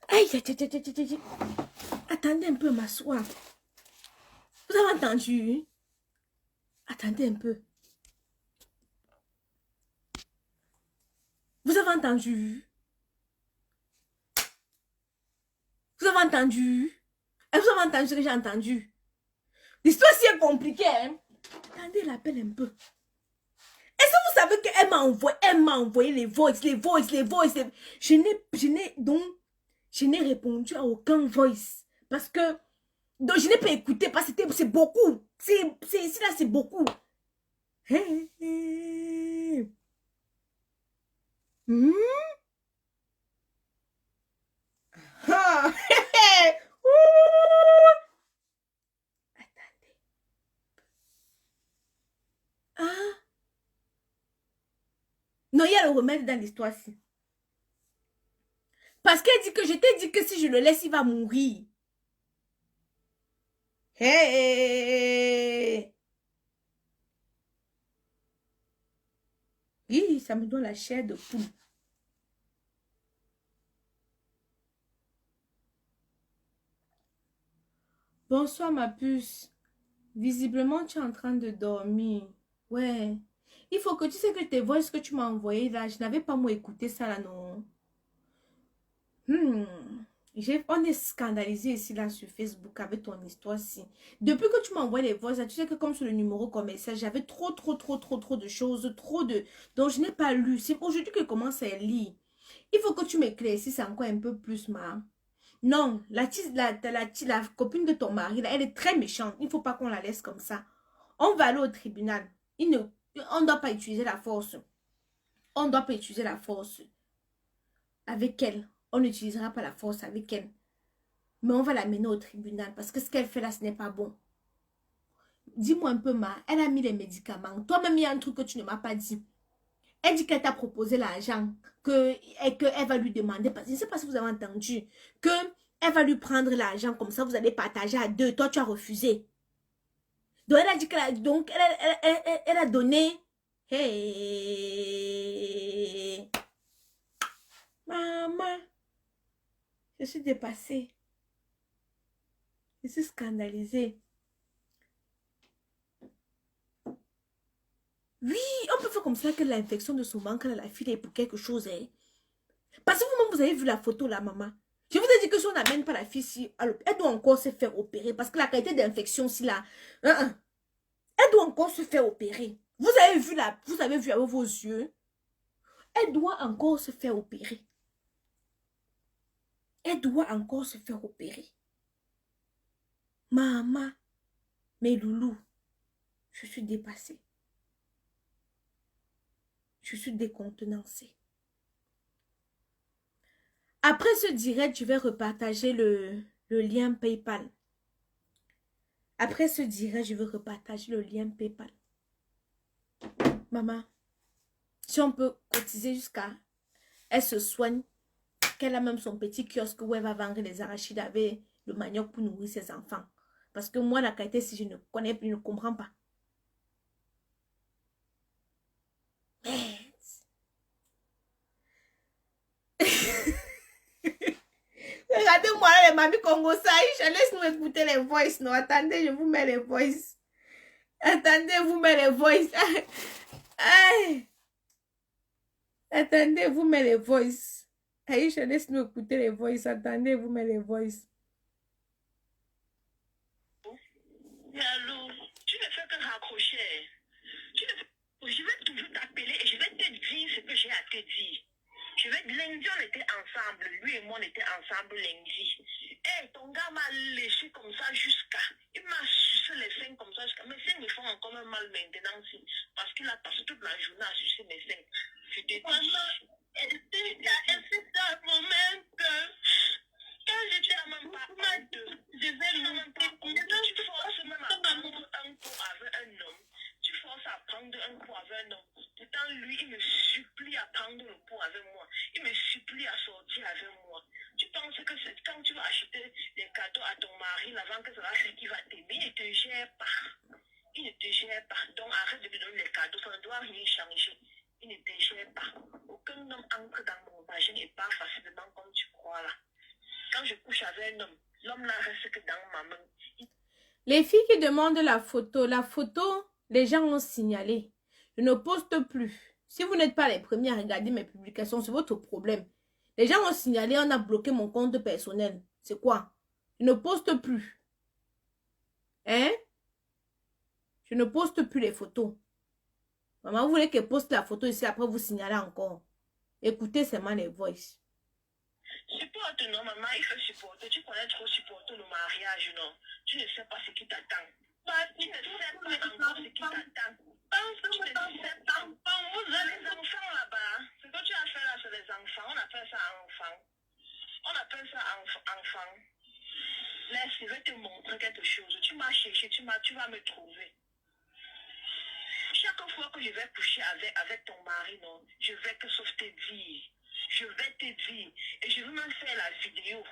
Aïe, aïe, aïe, aïe, aïe, aïe. Attendez un peu, m'asseoir. Vous avez entendu? Attendez un peu. Vous avez entendu? Vous avez entendu? Et vous avez entendu ce que j'ai entendu? L'histoire si est compliquée, hein? Attendez l'appel un peu. Est-ce que vous savez qu'elle m'a envoyé les voices. Je n'ai répondu à aucun voice. Parce que, donc je n'ai pas écouté parce que c'est beaucoup. C'est beaucoup. Hey, hey. Ah, hey, attendez. Ah. Non, il y a le remède dans l'histoire-ci. Parce qu'elle dit que je t'ai dit que si je le laisse, il va mourir. Hey! Oui, ça me donne la chair de poule. Bonsoir ma puce. Visiblement, tu es en train de dormir. Ouais. Il faut que tu sais que tes voix que tu m'as envoyé là, je n'avais pas moi écouté ça là, non. On est scandalisé ici là sur Facebook avec ton histoire-ci. Depuis que tu m'as envoyé les voix là, tu sais que comme sur le numéro commercial, j'avais trop de choses, donc je n'ai pas lu. C'est aujourd'hui que je commence à lire. Il faut que tu m'éclaircisses encore un peu plus, ma. Non, la copine de ton mari, là, elle est très méchante. Il ne faut pas qu'on la laisse comme ça. On va aller au tribunal. On ne doit pas utiliser la force. On ne doit pas utiliser la force avec elle. On n'utilisera pas la force avec elle. Mais on va la mener au tribunal parce que ce qu'elle fait là, ce n'est pas bon. Dis-moi un peu, ma, elle a mis les médicaments. Toi-même, il y a un truc que tu ne m'as pas dit. Elle dit qu'elle t'a proposé l'argent, qu'elle va lui demander, parce que je ne sais pas si vous avez entendu, qu'elle va lui prendre l'argent, comme ça vous allez partager à deux. Toi, tu as refusé. Donc, elle a dit elle a donné. Hey. Maman, je suis dépassée. Je suis scandalisée. Oui, on peut faire comme ça que l'infection de son ventre, la fille est pour quelque chose. Hein. Parce que vous-même, vous avez vu la photo là, maman. Je vous ai dit que si on n'amène pas la fille ici, elle doit encore se faire opérer. Parce que la qualité d'infection, si là, elle doit encore se faire opérer. Vous avez vu avec vos yeux. Elle doit encore se faire opérer. Elle doit encore se faire opérer. Maman, mes loulous, je suis dépassée. Je suis décontenancée. Après ce direct, je vais repartager le lien PayPal. Après ce direct, je vais repartager le lien PayPal. Maman, si on peut cotiser jusqu'à... Elle se soigne, qu'elle a même son petit kiosque où elle va vendre les arachides avec le manioc pour nourrir ses enfants. Parce que moi, la qualité, si je ne connais plus, je ne comprends pas. Regardez-moi les mamies Congo Saïch, laisse-nous écouter les voices. Non, attendez, je vous mets les voices. Attendez, vous mets les voices. Attendez, vous mets les voices. Aïcha, laisse-nous écouter les voices. Attendez, vous mets les voices. Allô, tu ne fais que raccrocher. Je vais toujours t'appeler et je vais te dire ce que j'ai à te dire. Lundi, on était ensemble. Lui et moi, on était ensemble lundi. Hey, ton gars m'a léché comme ça jusqu'à... Il m'a sucé les seins comme ça jusqu'à... Mes seins me font encore mal maintenant. Parce qu'il a passé toute la journée à sucer mes seins. Je te dis... C'est un moment quand j'étais à ma maman, je vais monter. Tu forces même à prendre un pot avec un homme. Tu forces à prendre un pot avec un homme. Pourtant, lui, il me supplie à prendre le pot avec moi. Il me supplie à sortir avec moi. Tu penses que c'est quand tu vas acheter des cadeaux à ton mari, avant que ça va faire qu'il va t'aimer, il ne te gère pas. Il ne te gère pas. Donc, arrête de lui donner les cadeaux. Ça ne doit rien changer. Il ne te gère pas. Aucun homme entre dans mon vagin et part facilement comme tu crois là. Quand je couche avec un homme, l'homme là reste que dans ma main. Les filles qui demandent la photo, les gens l'ont signalé. Je ne poste plus. Si vous n'êtes pas les premiers à regarder mes publications, c'est votre problème. Les gens ont signalé, on a bloqué mon compte personnel. C'est quoi? Je ne poste plus. Hein? Je ne poste plus les photos. Maman, vous voulez qu'elle poste la photo ici, après vous signalez encore. Écoutez seulement les voices. Supporte, non, maman, il faut supporter. Tu connais trop supporter le mariage, non? Tu ne sais pas ce qui t'attend. Tu ne sais pas encore ce qui t'attend. Pense que tu ne sais pas. Vous avez les enfants là-bas. Ce que tu as fait là, c'est les enfants. On appelle ça enfant. On appelle ça enfant. Laisse, je vais te montrer quelque chose. Tu m'as cherché, tu vas me trouver. Chaque fois que je vais coucher avec ton mari, non, je vais que sauf te dire. Je vais te dire. Et je vais même faire la vidéo.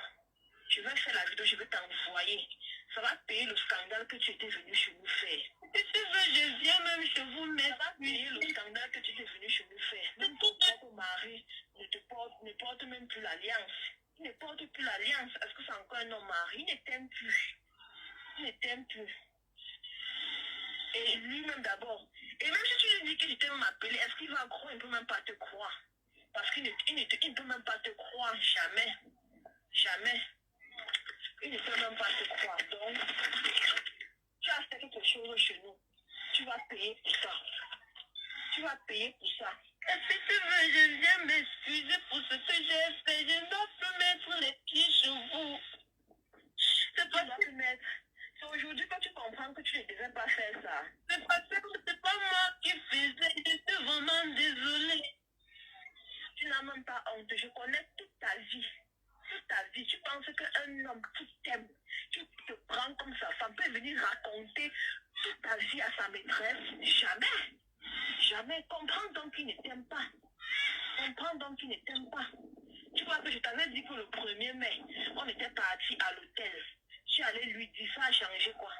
Je vais t'envoyer. Ça va payer le scandale que tu étais venu chez nous faire. Si tu veux, je viens même chez vous, mais ça va payer le scandale que tu étais venu chez nous faire. Même ton mari ne porte même plus l'alliance. Il ne porte plus l'alliance. Est-ce que c'est encore un homme mari? Il ne t'aime plus. Il ne t'aime plus. Et lui-même d'abord. Et même si tu lui dis que je t'aime m'appeler, est-ce qu'il va croire? Il ne peut même pas te croire. Parce qu'il ne peut même pas te croire. Jamais. Jamais. Il ne peut même pas te croire. Donc, tu as fait quelque chose chez nous. Tu vas payer pour ça. Tu vas payer pour ça. Et si tu veux, je viens m'excuser pour ce que j'ai fait. Je ne dois plus mettre les pieds chez vous. C'est pas plus mettre. C'est aujourd'hui que tu comprends que tu ne devais pas faire ça. C'est parce que c'est pas moi qui faisais. Je suis vraiment désolée. Tu n'as même pas honte. Je connais toute ta vie. Toute ta vie. Tu penses qu'un homme qui t'aime, qui te prend comme sa femme, peut venir raconter toute ta vie à sa maîtresse? Jamais. Jamais. Comprends donc qu'il ne t'aime pas. Comprends donc qu'il ne t'aime pas. Tu vois que je t'avais dit que le 1er mai, on était parti à l'hôtel. Tu allais lui dire, ça a changé quoi?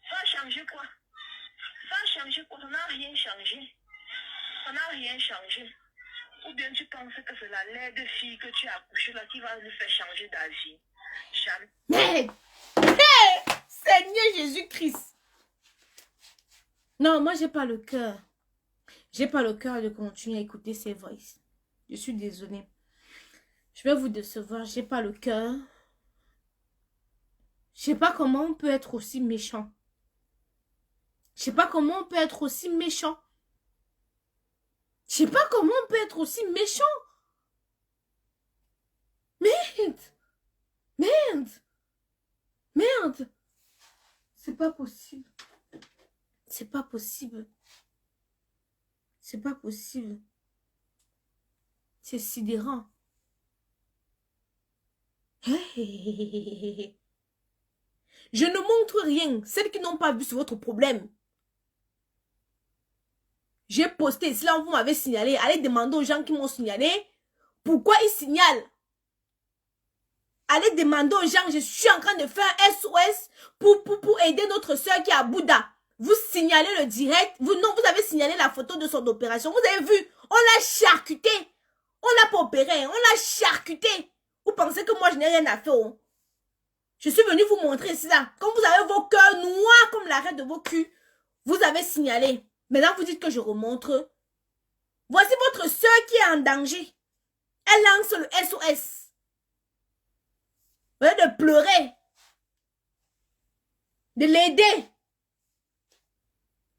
Ça a changé quoi? Ça a changé quoi? Ça n'a rien changé. Ça n'a rien changé. Ou bien tu penses que c'est la laide fille que tu as accouchée là qui va lui faire changer d'avis? Jamais. Mais, hey, Seigneur Jésus-Christ. Non, moi, j'ai pas le cœur. J'ai pas le cœur de continuer à écouter ces voices. Je suis désolée. Je vais vous décevoir. J'ai pas le cœur. Je sais pas comment on peut être aussi méchant. Je sais pas comment on peut être aussi méchant. Je sais pas comment on peut être aussi méchant. Merde. Merde. Merde. C'est pas possible. C'est pas possible. C'est pas possible. C'est sidérant. Hey. Je ne montre rien. Celles qui n'ont pas vu, c'est votre problème. J'ai posté, si là vous m'avez signalé, allez demander aux gens qui m'ont signalé pourquoi ils signalent. Allez demander aux gens, je suis en train de faire un SOS pour aider notre soeur qui est à Bouddha. Vous signalez le direct, vous avez signalé la photo de son opération. Vous avez vu, on l'a charcuté. On l'a pas opéré, on l'a charcuté. Vous pensez que moi je n'ai rien à faire, hein? Je suis venue vous montrer ça. Quand vous avez vos cœurs noirs comme l'arrêt de vos culs, vous avez signalé. Maintenant, vous dites que je remontre. Voici votre soeur qui est en danger. Elle lance le SOS. Vous voyez, de pleurer. De l'aider.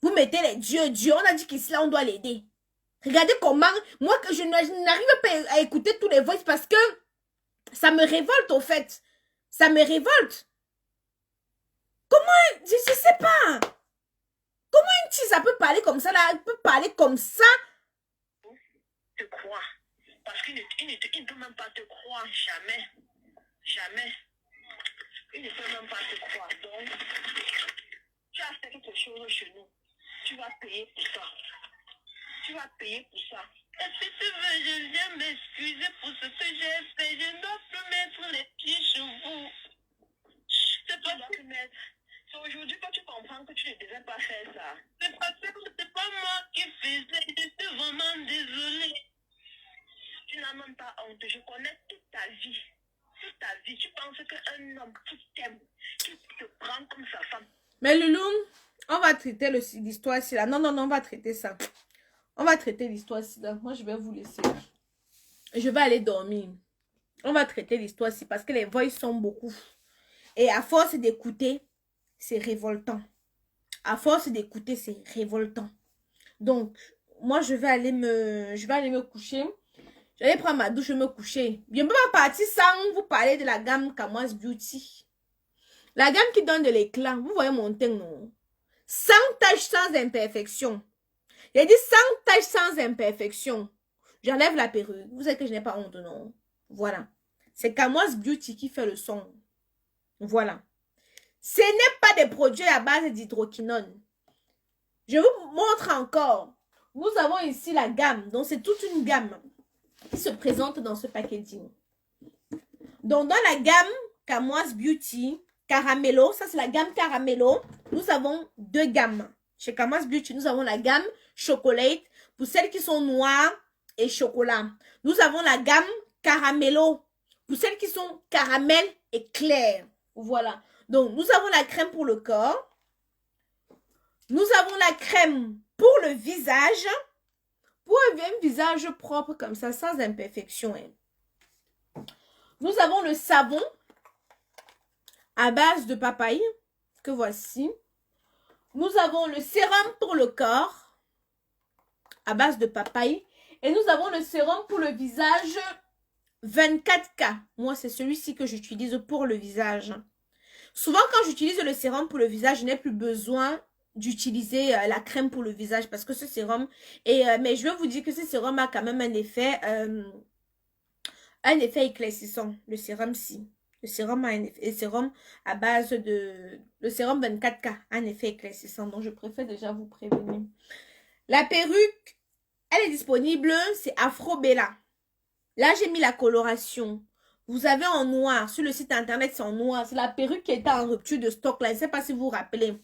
Vous mettez les dieux. On a dit qu'ici, là, on doit l'aider. Regardez comment, moi, que je n'arrive pas à écouter tous les voix parce que ça me révolte, au fait. Ça me révolte. Comment, je sais pas. Comment une fille, ça peut parler comme ça, là? Elle peut parler comme ça? Te croire. Parce qu'il ne peut même pas te croire. Jamais. Jamais. Il ne peut même pas te croire. Donc, tu as fait quelque chose chez nous. Tu vas payer pour ça. Tu vas payer pour ça. Et si tu veux, je viens m'excuser pour ce que j'ai fait. Je ne dois plus mettre les pieds chez vous. C'est pas plus mettre. C'est aujourd'hui que tu comprends que tu ne devais pas faire ça. C'est parce que c'est pas moi qui faisais. Je suis vraiment désolée. Tu n'as même pas honte. Je connais toute ta vie. Toute ta vie. Tu penses qu'un homme qui t'aime, qui te prend comme sa femme. Mais Loulou, on va traiter l'histoire ici là. Non, on va traiter ça. On va traiter l'histoire ici là. Moi, je vais vous laisser. Je vais aller dormir. On va traiter l'histoire ici parce que les voix sont beaucoup. Et à force d'écouter, c'est révoltant. À force d'écouter, c'est révoltant. Donc, moi, je vais aller me coucher. Je vais prendre ma douche, je vais me coucher. Je ne peux pas partir sans vous parler de la gamme Kamoise Beauty. La gamme qui donne de l'éclat. Vous voyez mon teint, non? Sans tache, sans imperfection. J'ai dit sans tache, sans imperfection. J'enlève la perruque. Vous savez que je n'ai pas honte, non? Voilà. C'est Kamoise Beauty qui fait le son. Voilà. Ce n'est pas des produits à base d'hydroquinone. Je vous montre encore. Nous avons ici la gamme. Donc, c'est toute une gamme qui se présente dans ce packaging. Donc, dans la gamme Kamoise Beauty, Caramello, ça c'est la gamme Caramello. Nous avons deux gammes. Chez Kamoise Beauty, nous avons la gamme Chocolate pour celles qui sont noires et chocolat. Nous avons la gamme Caramello pour celles qui sont caramel et clair. Voilà. Donc, nous avons la crème pour le corps. Nous avons la crème pour le visage. Pour un visage propre comme ça, sans imperfection. Hein. Nous avons le savon à base de papaye, que voici. Nous avons le sérum pour le corps, à base de papaye. Et nous avons le sérum pour le visage 24K. Moi, c'est celui-ci que j'utilise pour le visage. Souvent, quand j'utilise le sérum pour le visage, je n'ai plus besoin d'utiliser la crème pour le visage parce que ce sérum mais je vais vous dire que ce sérum a quand même un effet éclaircissant. Le sérum-ci. Le sérum a un effet, sérum à base de le sérum 24K a un effet éclaircissant. Donc, je préfère déjà vous prévenir. La perruque, elle est disponible. C'est Afro Bella. Là, j'ai mis la coloration. Vous avez en noir. Sur le site internet, c'est en noir. C'est la perruque qui était en rupture de stock. Là, je ne sais pas si vous vous rappelez.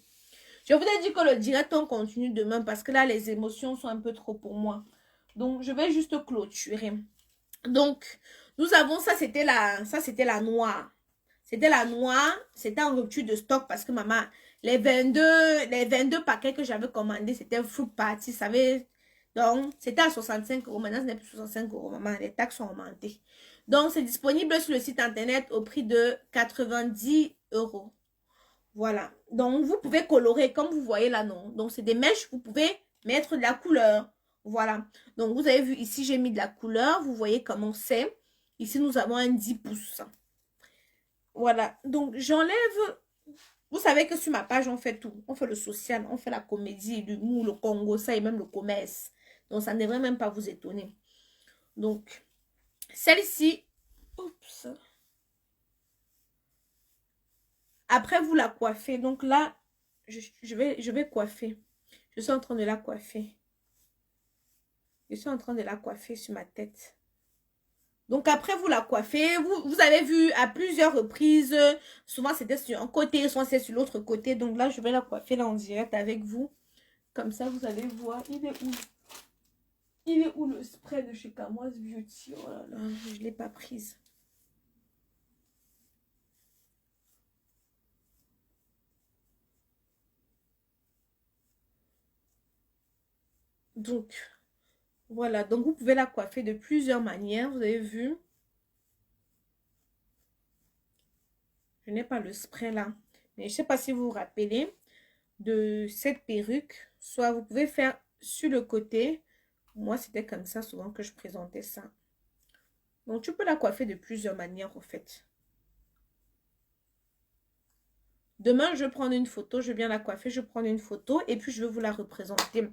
Je vous ai dit que le direct, on continue demain parce que là, les émotions sont un peu trop pour moi. Donc, je vais juste clôturer. Donc, nous avons, ça, c'était la noire. C'était la noire. C'était en rupture de stock parce que maman, les 22 paquets que j'avais commandés, c'était fruit party. Vous savez, donc, c'était à 65 €. Maintenant, ce n'est plus 65 €, maman. Les taxes ont augmenté. Donc, c'est disponible sur le site internet au prix de 90 €. Voilà. Donc, vous pouvez colorer comme vous voyez là, non. Donc, c'est des mèches. Vous pouvez mettre de la couleur. Voilà. Donc, vous avez vu ici, j'ai mis de la couleur. Vous voyez comment c'est. Ici, nous avons un 10 pouces. Voilà. Donc, j'enlève. Vous savez que sur ma page, on fait tout. On fait le social, on fait la comédie, l'humour, le Congo, ça et même le commerce. Donc, ça ne devrait même pas vous étonner. Donc, celle-ci. Oups. Après, vous la coiffez. Donc là, je vais coiffer. Je suis en train de la coiffer. Je suis en train de la coiffer sur ma tête. Donc après, vous la coiffez. Vous avez vu à plusieurs reprises. Souvent, c'était sur un côté, souvent c'est sur l'autre côté. Donc là, je vais la coiffer là en direct avec vous. Comme ça, vous allez voir. Il est où? Il est où le spray de chez Camoise Beauty? Oh là là, je ne l'ai pas prise. Donc, voilà. Donc, vous pouvez la coiffer de plusieurs manières. Vous avez vu? Je n'ai pas le spray là. Mais je ne sais pas si vous vous rappelez de cette perruque. Soit vous pouvez faire sur le côté. Moi, c'était comme ça souvent que je présentais ça. Donc, tu peux la coiffer de plusieurs manières, en fait. Demain, je vais prendre une photo. Je vais bien la coiffer. Je vais prendre une photo. Et puis, je vais vous la représenter.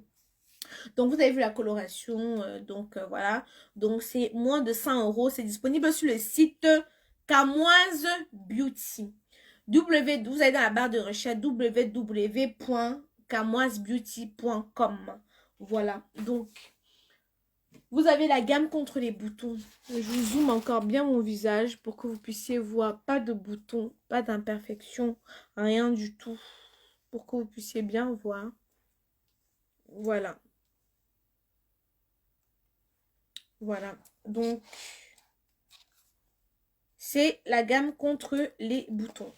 Donc, vous avez vu la coloration. Voilà. Donc, c'est moins de 100 €. C'est disponible sur le site Camoise Beauty. Vous allez dans la barre de recherche www.camoisebeauty.com. Voilà. Donc, vous avez la gamme contre les boutons. Je vous zoome encore bien mon visage pour que vous puissiez voir. Pas de boutons, pas d'imperfection, rien du tout. Pour que vous puissiez bien voir. Voilà. Voilà. Donc, c'est la gamme contre les boutons.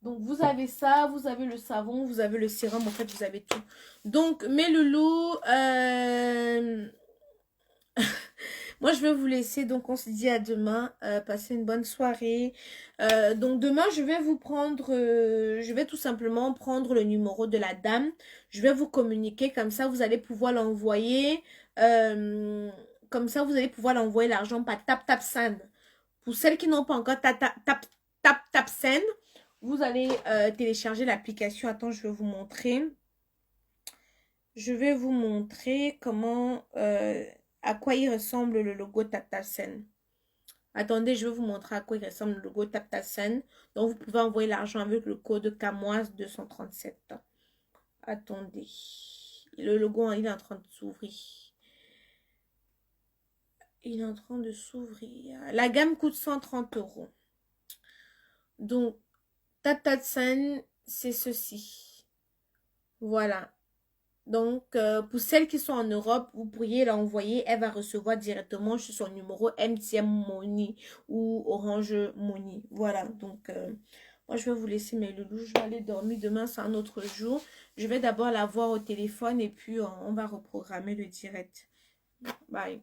Donc, vous avez ça, vous avez le savon, vous avez le sérum. En fait, vous avez tout. Donc, mes loulous, moi, je vais vous laisser. Donc, on se dit à demain. Passez une bonne soirée. Donc, demain, je vais vous prendre... je vais tout simplement prendre le numéro de la dame. Je vais vous communiquer. Comme ça, vous allez pouvoir l'envoyer. Comme ça, vous allez pouvoir l'envoyer l'argent par TapTapSend. Pour celles qui n'ont pas encore TapTapSend, vous allez télécharger l'application. Attends, je vais vous montrer. Je vais vous montrer comment... à quoi il ressemble le logo TapTapSend. Attendez, je vais vous montrer à quoi il ressemble le logo TapTapSend. Donc, vous pouvez envoyer l'argent avec le code Camoise 237. Attendez. Le logo, il est en train de s'ouvrir. Il est en train de s'ouvrir. La gamme coûte 130 €. Donc, TapTapSend, c'est ceci. Voilà. Donc, pour celles qui sont en Europe, vous pourriez l'envoyer. Elle va recevoir directement sur son numéro MTN Money ou Orange Money. Voilà. Donc, Moi, je vais vous laisser mes loulous. Je vais aller dormir. Demain, c'est un autre jour. Je vais d'abord la voir au téléphone et puis on va reprogrammer le direct. Bye.